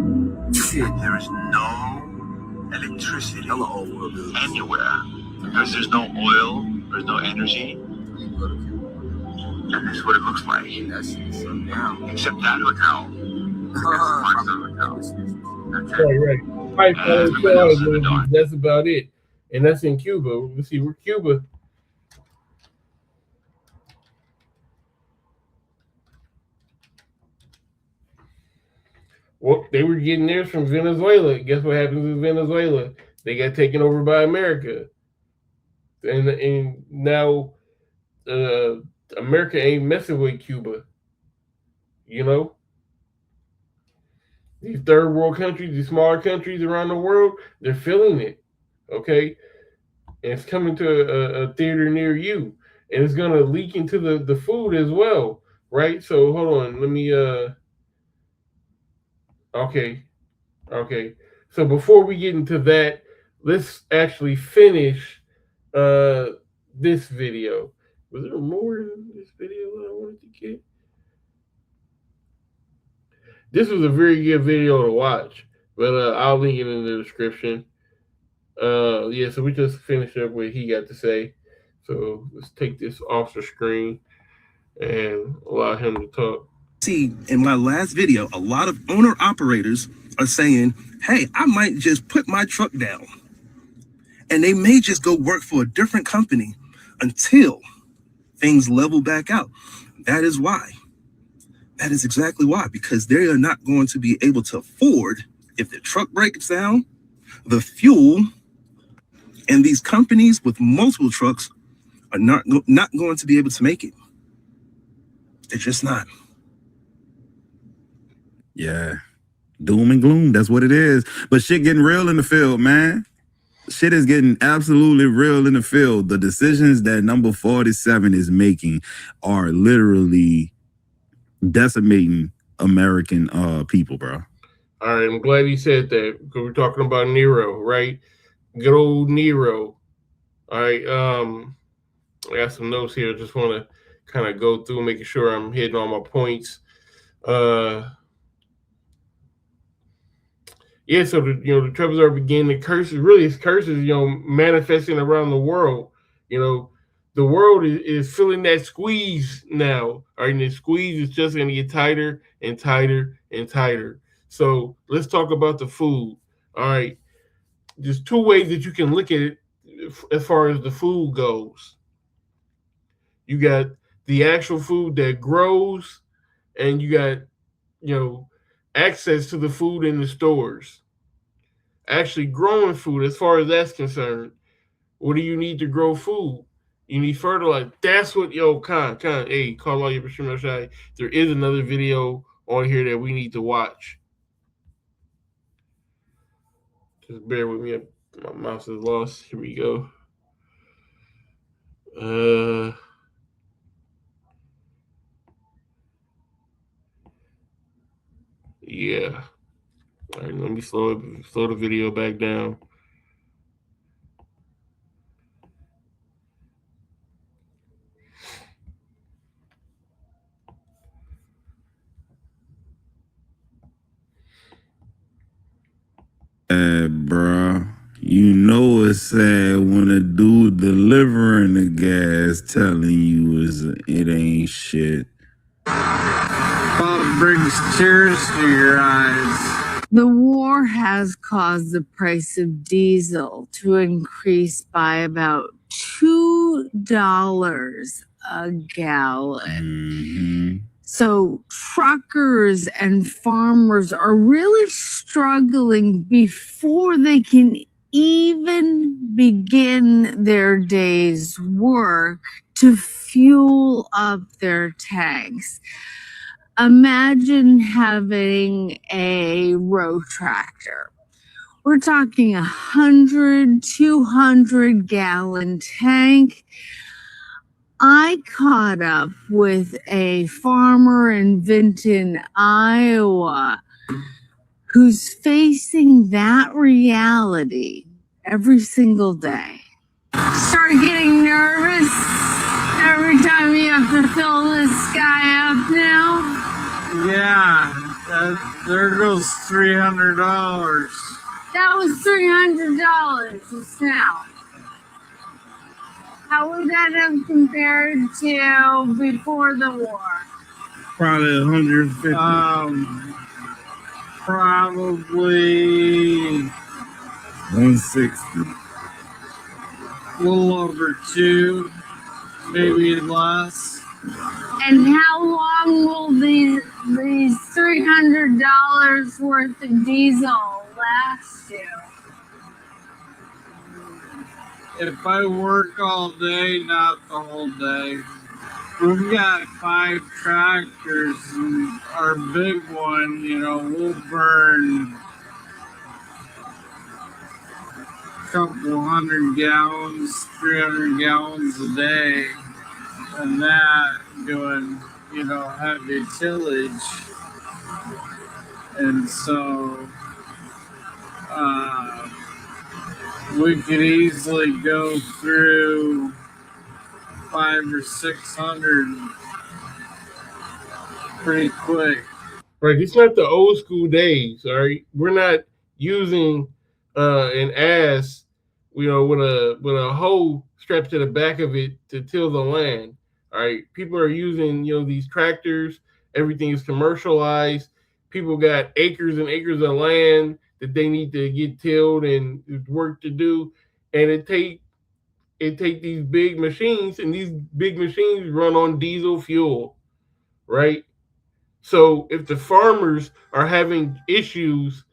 There is no electricity anywhere because there's no oil, there's no energy, and this is what it looks like. Except that hotel. That's a five-star hotel. That's it. Right. That's about it. And that's in Cuba. Let's see, we're Cuba. Well, they were getting theirs from Venezuela. Guess what happens in Venezuela? They got taken over by America. And now America ain't messing with Cuba. You know? These third world countries, these smaller countries around the world, they're feeling it. Okay? And it's coming to a theater near you. And it's going to leak into the food as well. Right? So hold on. Let me Okay. So before we get into that, let's actually finish this video. Was there more in this video that I wanted to get? This was a very good video to watch, but I'll link it in the description. Yeah, so we just finished up what he got to say. So let's take this off the screen and allow him to talk. See, in my last video, a lot of owner-operators are saying, hey, I might just put my truck down. And they may just go work for a different company until things level back out. That is why. That is exactly why. Because they are not going to be able to afford, if the truck breaks down, the fuel, and these companies with multiple trucks are not going to be able to make it. They're just not. Yeah. Doom and gloom. That's what it is. But shit getting real in the field, man. Shit is getting absolutely real in the field. The decisions that number 47 is making are literally decimating American people, bro. All right, I'm glad he said that because we're talking about Nero, right? Good old Nero. All right, I got some notes here. Just want to kind of go through, making sure I'm hitting all my points. Yeah, so the troubles are beginning. The curses, really, it's curses, manifesting around the world. The world is feeling that squeeze now. All right, and the squeeze is just going to get tighter and tighter and tighter. So let's talk about the food. All right, there's two ways that you can look at it as far as the food goes. You got the actual food that grows, and you got, access to the food in the stores. Actually growing food, as far as that's concerned. What do you need to grow food? You need fertilizer. That's what, hey, call all your Bashir Shai. There is another video on here that we need to watch. Just bear with me. My mouse is lost. Here we go. Yeah. All right, let me slow the video back down. Bruh. You know it's sad when a dude delivering the gas telling you it ain't shit. Bob brings tears to your eyes. The war has caused the price of diesel to increase by about $2 a gallon. Mm-hmm. So truckers and farmers are really struggling before they can even begin their day's work to fuel up their tanks. Imagine having a row tractor. We're talking 100, 200 gallon tank. I caught up with a farmer in Vinton, Iowa, who's facing that reality every single day. Start getting nervous every time you have to fill this guy up now. Yeah, there goes $300. That was $300 just now. How would that have compared to before the war? Probably 150. Probably 160. a little over 2, maybe less. And how long will these $300 worth of diesel last you? If I work all day, not the whole day. We've got 5 tractors, and our big one, we'll burn a couple 100 gallons, 300 gallons a day, and that doing, heavy tillage. And so, we could easily go through 500 or 600 pretty quick. Right, it's not the old school days. All right, we're not using an ass, with a hoe strapped to the back of it to till the land. All right, people are using these tractors. Everything is commercialized. People got acres and acres of land that they need to get tilled and work to do, and it take these big machines, and these big machines run on diesel fuel, right? So if the farmers are having issues,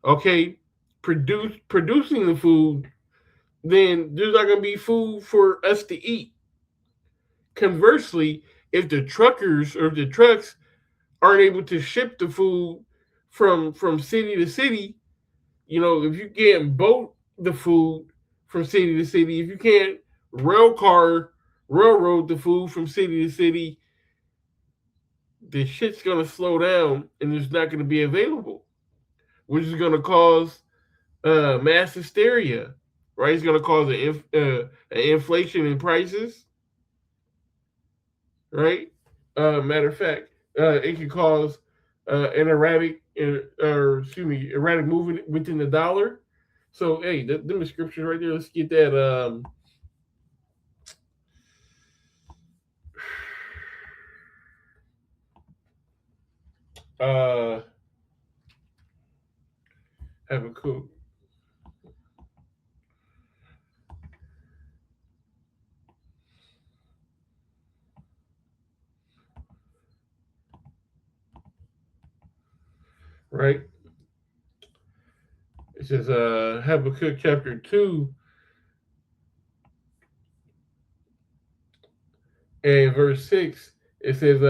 producing the food, then there's not going to be food for us to eat. Conversely, if the truckers or the trucks aren't able to ship the food from city to city, if you can't boat the food from city to city, if you can't railroad the food from city to city, the shit's going to slow down and it's not going to be available, which is going to cause mass hysteria, right? It's going to cause an inflation in prices, right? Matter of fact, it could cause an erratic movement within the dollar. So, hey, them scriptures right there. Let's get that. Habakkuk. Right? It says Habakkuk chapter 2 and verse 6. It says,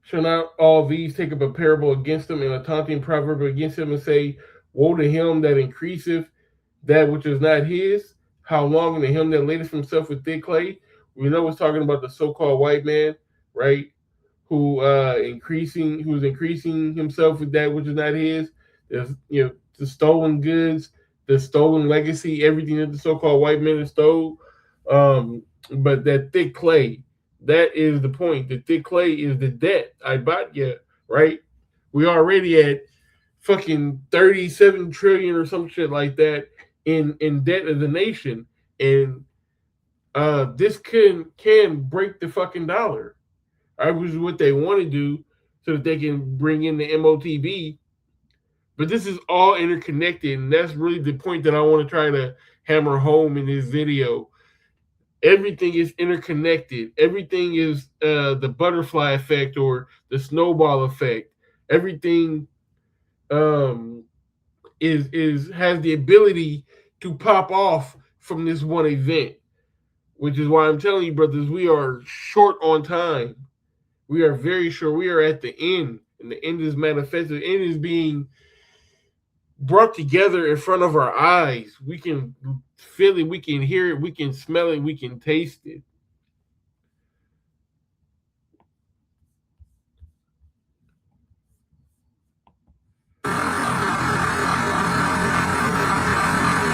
shall not all these take up a parable against them and a taunting proverb against him and say, woe to him that increaseth that which is not his? How long? And to him that ladeth himself with thick clay? We know it's talking about the so-called white man, right? Who's increasing himself with that which is not his. There's, the stolen goods, the stolen legacy, everything that the so-called white man has stole. But that thick clay, that is the point. The thick clay is the debt. I bought you, right? We already at fucking 37 trillion or some shit like that in debt of the nation. And this can break the fucking dollar. Which is what they want to do so that they can bring in the MOTB. But this is all interconnected, and that's really the point that I want to try to hammer home in this video. Everything is interconnected. Everything is the butterfly effect or the snowball effect. Everything has the ability to pop off from this one event, which is why I'm telling you, brothers, we are short on time. We are very sure we are at the end, and the end is manifested. The end is being brought together in front of our eyes. We can feel it, we can hear it, we can smell it, we can taste it.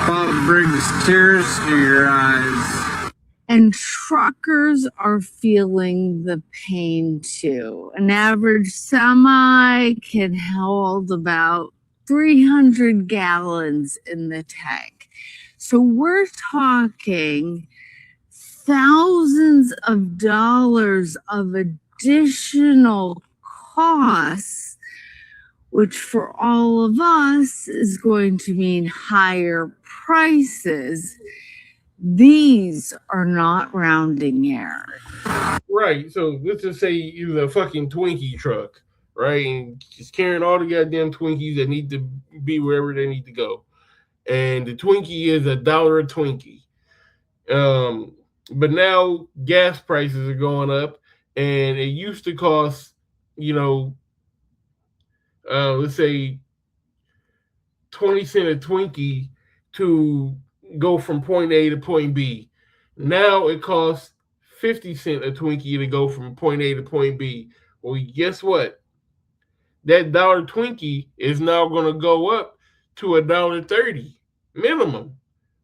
Bob brings tears to your eyes. And truckers are feeling the pain too. An average semi can hold about 300 gallons in the tank. So we're talking thousands of dollars of additional costs, which for all of us is going to mean higher prices. These are not rounding errors. Right. So let's just say you're a fucking Twinkie truck, right? And just carrying all the goddamn Twinkies that need to be wherever they need to go. And the Twinkie is $1 a Twinkie. But now gas prices are going up, and it used to cost, let's say 20 cents a Twinkie to go from point A to point B. Now it costs 50 cents a Twinkie to go from point A to point B. Well, guess what? That $1 Twinkie is now going to go up to $1.30 minimum,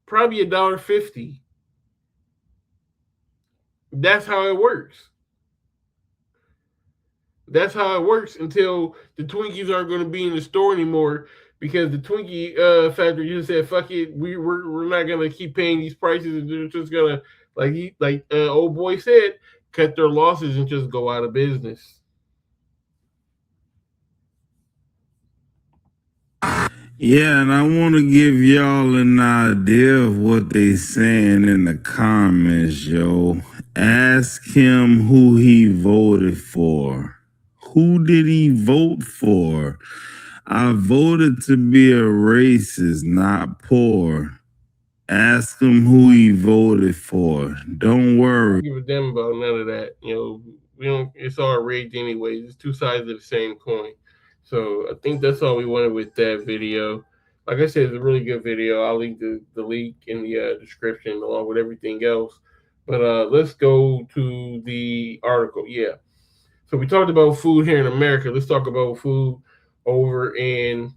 probably $1.50. That's how it works. That's how it works until the Twinkies aren't going to be in the store anymore, because the Twinkie factory just said, "Fuck it, we're not going to keep paying these prices, and they're just going to, like old boy said, cut their losses and just go out of business." Yeah, and I want to give y'all an idea of what they saying in the comments, yo. Ask him who he voted for. Who did he vote for? I voted to be a racist, not poor. Ask him who he voted for. Don't worry. I don't give a damn about none of that. We don't. It's all rigged anyways. It's two sides of the same coin. So I think that's all we wanted with that video. Like I said, it's a really good video. I'll leave the link in the description along with everything else. But let's go to the article. Yeah. So we talked about food here in America. Let's talk about food over in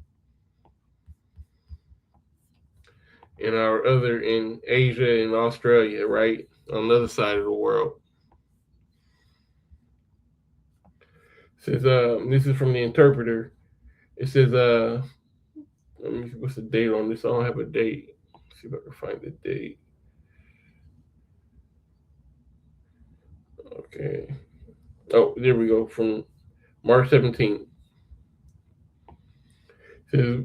Asia and Australia, right? On the other side of the world. It says, this is from the Interpreter. It says, let me see, what's the date on this? I don't have a date. Let's see if I can find the date. Okay. Oh, there we go. From March 17th. It says,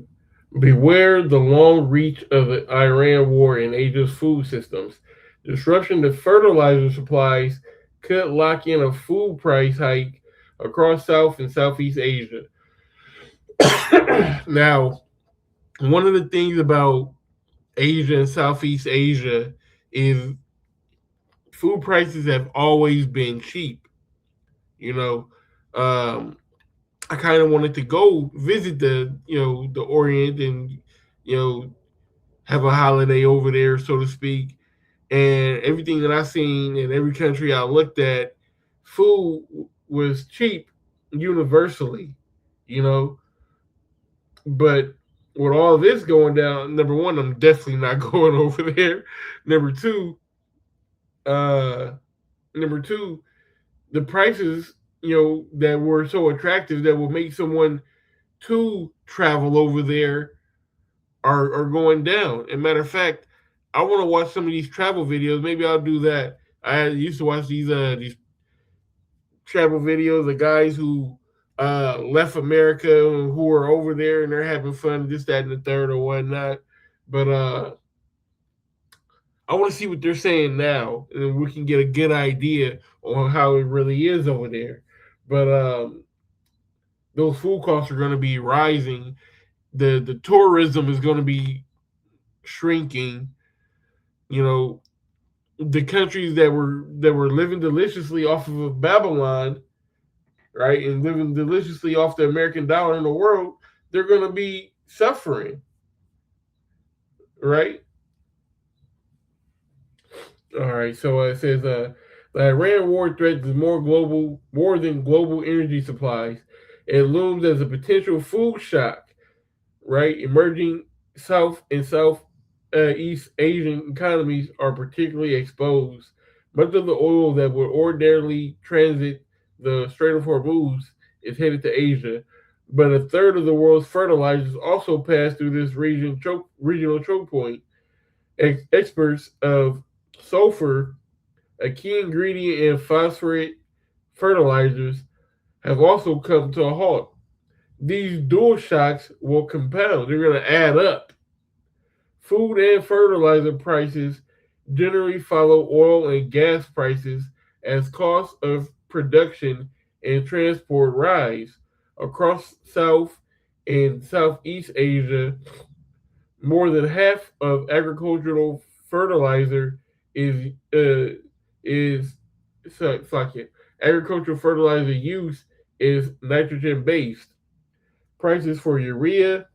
beware the long reach of the Iran war in Asia's food systems. Disruption to fertilizer supplies could lock in a food price hike across South and Southeast Asia. Now, one of the things about Asia and Southeast Asia is food prices have always been cheap. I kind of wanted to go visit the Orient and, have a holiday over there, so to speak. And everything that I've seen in every country I looked at, food was cheap universally, But with all this going down, number one, I'm definitely not going over there. Number two, the prices, that were so attractive that will make someone to travel over there are going down. And matter of fact, I want to watch some of these travel videos. Maybe I'll do that. I used to watch these travel videos of guys who left America and who are over there and they're having fun, this, that, and the third or whatnot. But I want to see what they're saying now, and we can get a good idea on how it really is over there. But those food costs are going to be rising. The tourism is going to be shrinking. You know, the countries that were living deliciously off of Babylon, right, and living deliciously off the American dollar in the world, they're going to be suffering, right? All right, so it says the Iran war threatens more than global energy supplies. It looms as a potential food shock, right? Emerging South and Southeast Asian economies are particularly exposed. Much of the oil that would ordinarily transit the Strait of Hormuz is headed to Asia, but a third of the world's fertilizers also pass through this regional choke point. Experts of sulfur, a key ingredient in phosphate fertilizers, have also come to a halt. These dual shocks will compound. They're going to add up. Food and fertilizer prices generally follow oil and gas prices as costs of production and transport rise. Across South and Southeast Asia, more than half of agricultural fertilizer agricultural fertilizer use is nitrogen based. Prices for urea,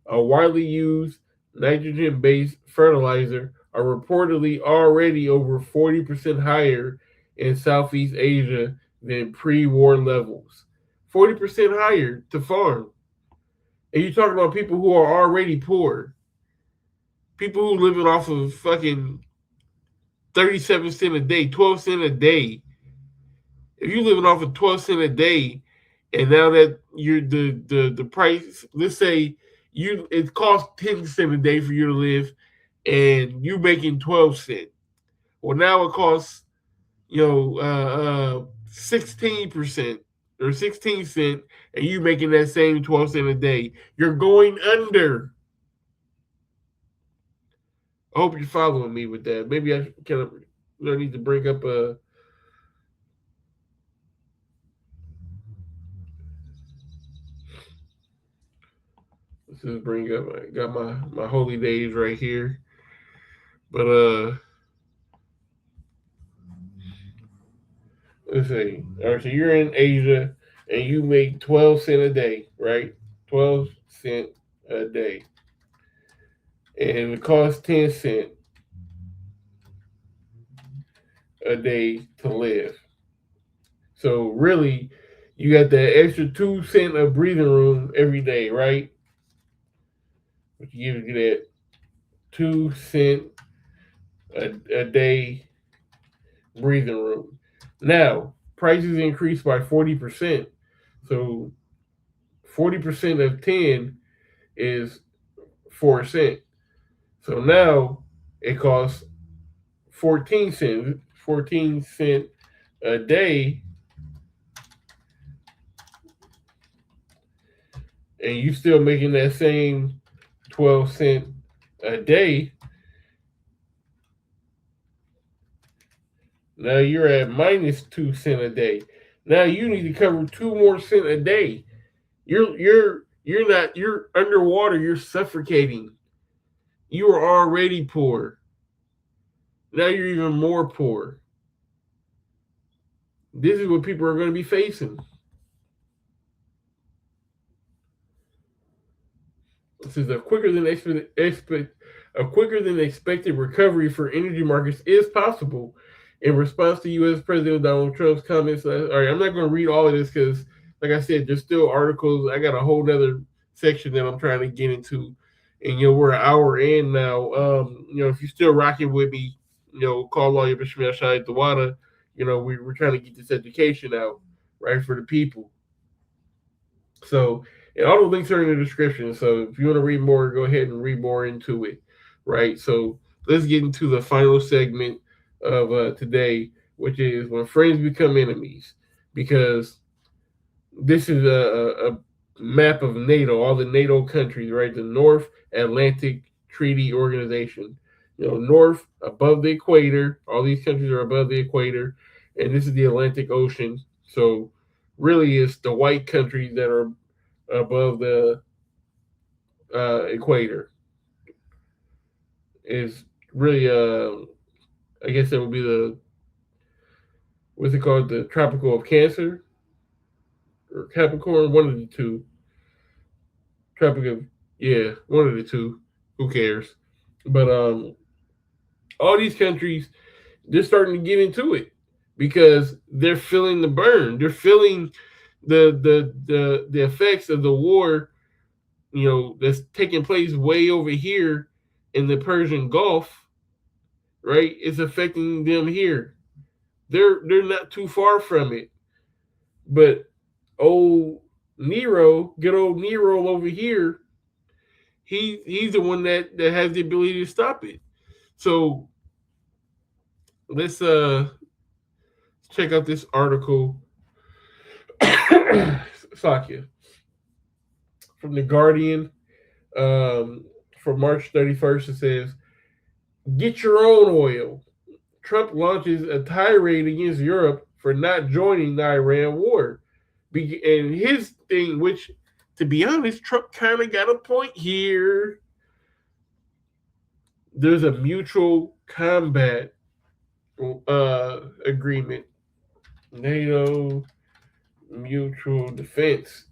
a widely used nitrogen based fertilizer, are reportedly already over 40% higher in Southeast Asia than pre-war levels. 40% higher to farm. And you're talking about people who are already poor. People who living off of fucking 37 cents a day, 12 cents a day. If you're living off of 12 cents a day, and now that you're the price, let's say it costs 10 cents a day for you to live, and you're making 12 cents. Well, now it costs 16% or 16 cents, and you making that same 12 cents a day. You're going under. I hope you're following me with that. Maybe I need to bring up a. Let's just bring up. I got my holy days right here, but let's see. All right, so you're in Asia and you make 12 cents a day, right? 12 cents a day, and it costs 10 cents a day to live. So really, you got that extra 2 cents of breathing room every day, right? Which gives you that 2 cents a day breathing room. Now, prices increased by 40%. So 40% of 10 is 4 cents. So now it costs 14 cents a day, and you still making that same 12 cents a day. Now you're at minus 2 cents a day. Now you need to cover 2 more cents a day. You're underwater, you're suffocating. You are already poor. Now you're even more poor. This is what people are going to be facing. This is a quicker than expected recovery for energy markets is possible in response to U.S. President Donald Trump's comments. All right, I'm not going to read all of this because, like I said, there's still articles. I got a whole other section that I'm trying to get into, and we're an hour in now. If you're still rocking with me, call Lawyer Bishmael Shahid Dawada. We're trying to get this education out, right, for the people. So, and all the links are in the description. So if you want to read more, go ahead and read more into it, right? So let's get into the final segment of today, which is when friends become enemies, because this is a map of NATO, all the NATO countries, right? The North Atlantic Treaty Organization. North above the equator, all these countries are above the equator, and this is the Atlantic Ocean. So really it's the white countries that are above the equator. is really I guess that would be the what's it called, the tropical of Cancer or Capricorn, one of the two. Tropic of, yeah, one of the two. Who cares? But all these countries, they're starting to get into it because they're feeling the burn. They're feeling the effects of the war, that's taking place way over here in the Persian Gulf, right? It's affecting them here. They're not too far from it. But old Nero, good old Nero over here, he's the one that has the ability to stop it. So let's check out this article. Sakya from the Guardian from March 31st. It says, "Get your own oil. Trump launches a tirade against Europe for not joining the Iran war." And his thing, which, to be honest, Trump kind of got a point here. There's a mutual combat agreement. NATO mutual defense.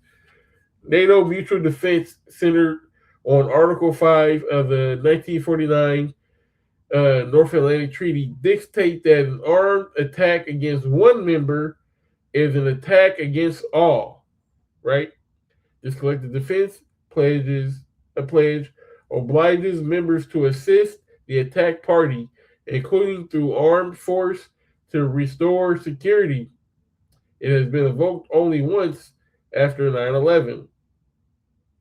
NATO mutual defense centered on Article 5 of the 1949 North Atlantic Treaty dictate that an armed attack against one member is an attack against all, right? This collective defense pledge obliges members to assist the attack party, including through armed force, to restore security. It has been invoked only once after 9/11.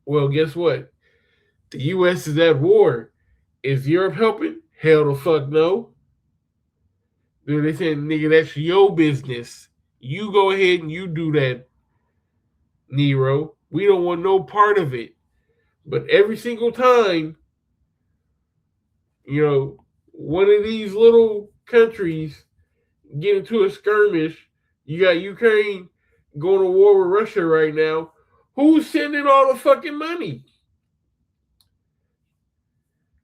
Well, guess what? The U.S. is at war. Is Europe helping? Hell the fuck no. Dude, they saying, nigga, that's your business. You go ahead and you do that, Nero. We don't want no part of it. But every single time, one of these little countries get into a skirmish, you got Ukraine going to war with Russia right now. Who's sending all the fucking money?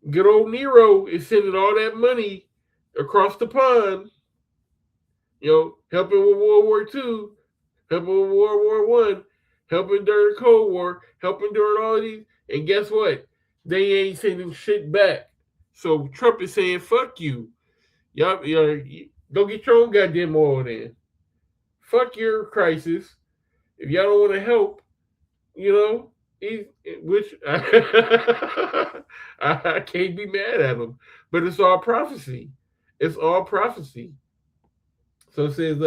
Good old Nero is sending all that money across the pond, helping with World War II, helping with World War I, helping during the Cold War, helping during all of these. And guess what? They ain't sending shit back. So Trump is saying, fuck you. Y'all go get your own goddamn oil then. Fuck your crisis. If y'all don't want to help, which I can't be mad at him. But it's all prophecy. It's all prophecy. So it says,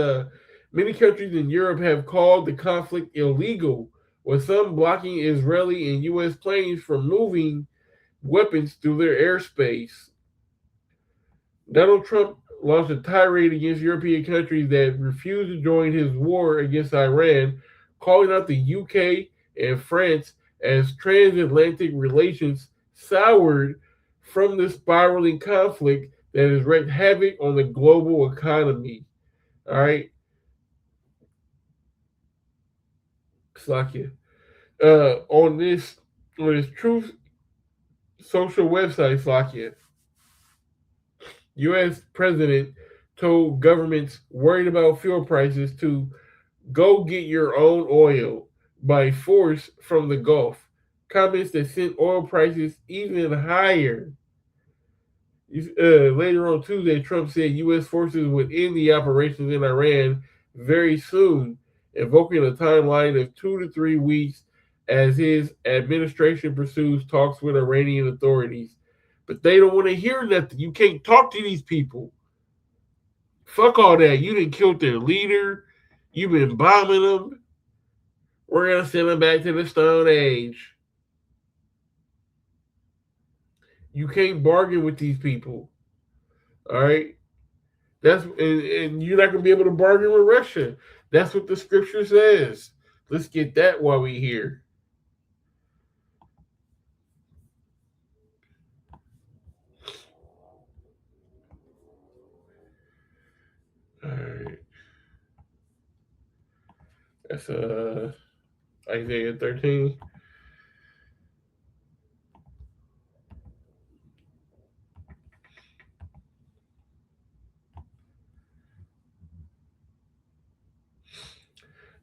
many countries in Europe have called the conflict illegal, with some blocking Israeli and U.S. planes from moving weapons through their airspace. Donald Trump launched a tirade against European countries that refused to join his war against Iran, calling out the UK and France as transatlantic relations soured from the spiraling conflict that has wreaked havoc on the global economy. All right. Slakia. On this Truth Social website, Slakia, U.S. president told governments worried about fuel prices to go get your own oil by force from the Gulf. Comments that sent oil prices even higher. Later on Tuesday, Trump said U.S. forces would end the operations in Iran very soon, invoking a timeline of 2 to 3 weeks as his administration pursues talks with Iranian authorities. But they don't want to hear nothing. You can't talk to these people. Fuck all that. You done killed their leader. You've been bombing them. We're going to send them back to the Stone Age. You can't bargain with these people. All right? And you're not going to be able to bargain with Russia. That's what the scripture says. Let's get that while we're here. All right. That's Isaiah 13.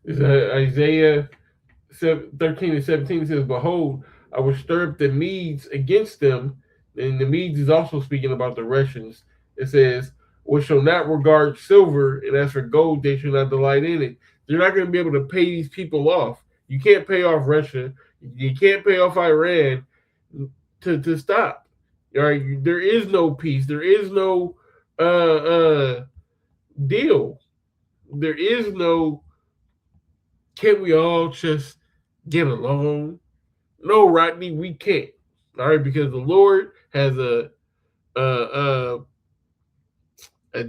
It's Isaiah 13 and 17 says, "Behold, I will stir up the Medes against them." And the Medes is also speaking about the Russians. It says, "Which shall not regard silver, and as for gold, they shall not delight in it." They're not going to be able to pay these people off. You can't pay off Russia. You can't pay off Iran to stop. All right, there is no peace. There is no deal. There is no. Can we all just get along? No, Rodney, we can't. All right, because the Lord has a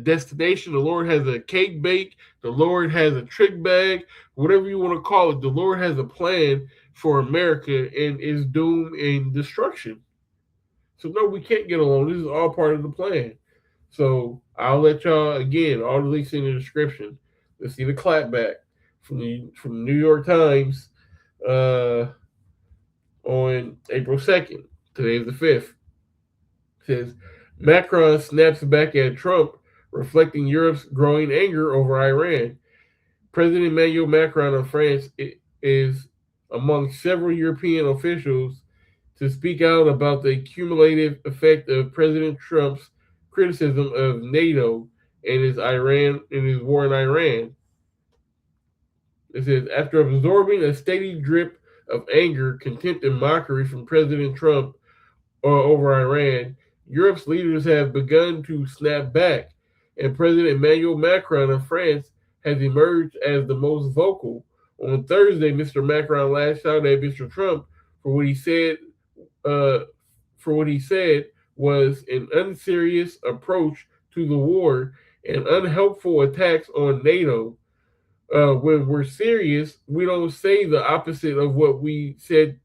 destination. The Lord has a cake bake. The Lord has a trick bag. Whatever you want to call it, the Lord has a plan for America and is doom and destruction. So no, we can't get along. This is all part of the plan. So I'll let y'all, again, all the links in the description. Let's see the clapback from the New York Times on April 2nd. Today is the 5th. It says, Macron snaps back at Trump, reflecting Europe's growing anger over Iran. President Emmanuel Macron of France is among several European officials to speak out about the cumulative effect of President Trump's criticism of NATO and his war in Iran. It says, after absorbing a steady drip of anger, contempt, and mockery from President Trump over Iran, Europe's leaders have begun to snap back, and President Emmanuel Macron of France has emerged as the most vocal. On Thursday, Mr. Macron lashed out at Mr. Trump for what he said was an unserious approach to the war and unhelpful attacks on NATO. When we're serious, we don't say the opposite of what we said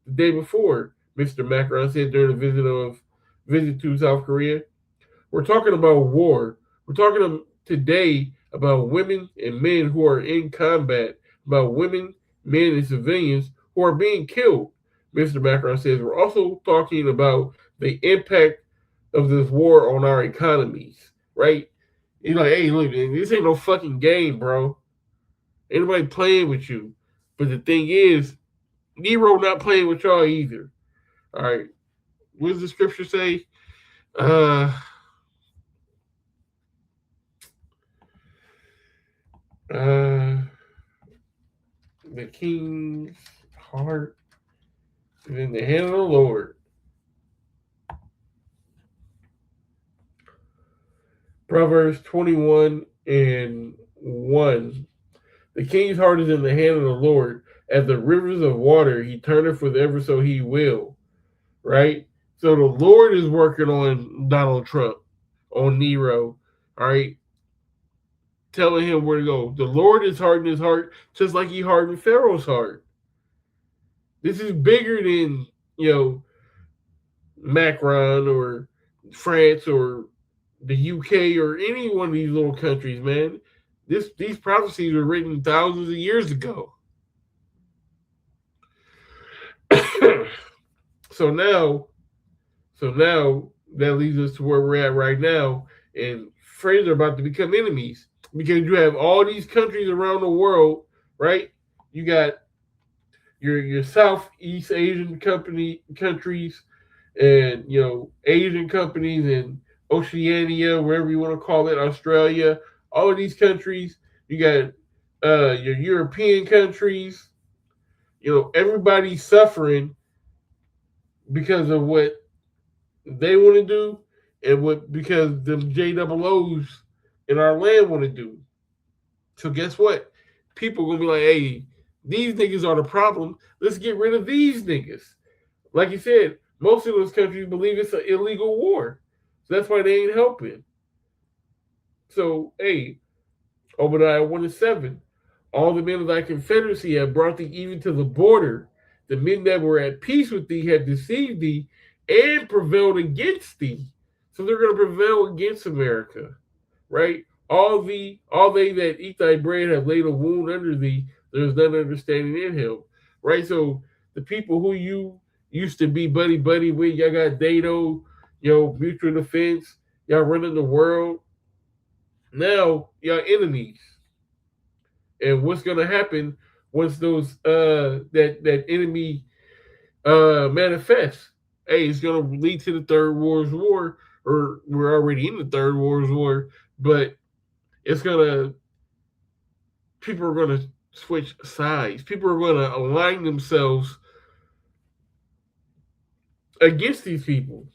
the day before, Mr. Macron said during a visit to South Korea. We're talking about war. We're talking today about women and men who are in combat, about women, men, and civilians who are being killed. Mr. Macron says we're also talking about the impact of this war on our economies, right? He's like, hey, look, this ain't no fucking game, bro. Ain't nobody playing with you. But the thing is, Nero not playing with y'all either. All right. What does the scripture say? The king's heart is in the hand of the Lord. Proverbs 21 and 1. The king's heart is in the hand of the Lord. As the rivers of water, he turneth whithersoever so he will. Right? So the Lord is working on Donald Trump, on Nero. All right? Telling him where to go. The Lord is hardening his heart just like he hardened Pharaoh's heart. This is bigger than, Macron or France or the UK or any one of these little countries, man. These prophecies were written thousands of years ago. So now that leads us to where we're at right now, and friends are about to become enemies because you have all these countries around the world, right? You got your Southeast Asian countries, and Asian companies, and Oceania, wherever you want to call it, Australia. All of these countries, you got your European countries. Everybody's suffering because of what they want to do and because the JOOs in our land want to do. So guess what? People are going to be like, hey, these niggas are the problem. Let's get rid of these niggas. Like you said, most of those countries believe it's an illegal war. So that's why they ain't helping. So, hey, Obadiah 1:7, all the men of thy confederacy have brought thee even to the border. The men that were at peace with thee have deceived thee and prevailed against thee. So they're going to prevail against America, right? All they that eat thy bread have laid a wound under thee. There's none understanding in him, right? So the people who you used to be buddy with, y'all got NATO, mutual defense, y'all running the world. Now y'all enemies. And what's going to happen once those that enemy manifests? Hey, it's going to lead to the Third World War, or we're already in the Third World War, but it's going to, people are going to switch sides. People are going to align themselves against these people.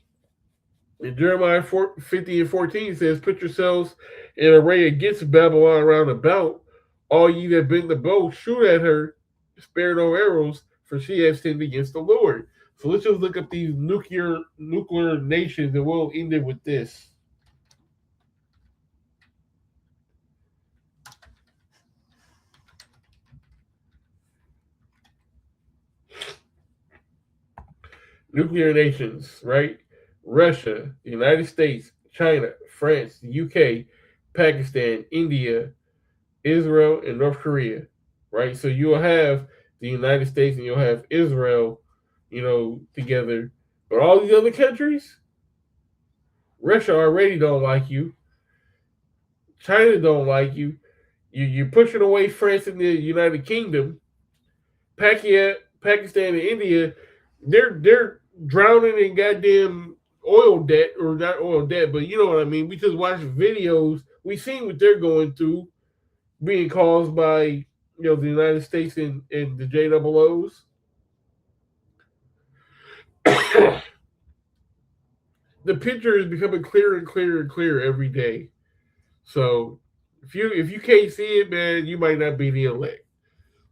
And Jeremiah 50:14 says, put yourselves in array against Babylon round about. All ye that bend the bow, shoot at her, spare no arrows, for she has sinned against the Lord. So let's just look up these nuclear nations, and we'll end it with this. Nuclear nations, right? Russia, the United States, China, France, the UK, Pakistan, India, Israel, and North Korea, right? So you'll have the United States and you'll have Israel, together. But all these other countries, Russia already don't like you. China don't like you. You're pushing away France and the United Kingdom. Pakistan and India, they're drowning in goddamn oil debt, or not oil debt, but you know what I mean. We just watch videos. We seen what they're going through, being caused by the United States and the JOOs. The picture is becoming clearer and clearer and clearer every day. So if you can't see it, man, you might not be the elect.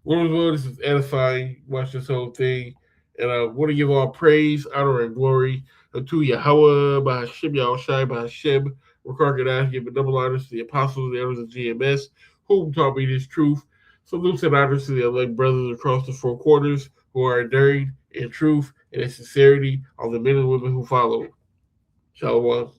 Well, this is edifying. Watch this whole thing. And I want to give all praise, honor, and glory unto Yahweh, Bahashim, Yahushai, Bahashim. We're giving double honors to the apostles, the elders of GMS, whom taught me this truth. Salutes and honors to the elect brothers across the four quarters who are enduring in truth and in sincerity, all the men and women who follow. Shalom.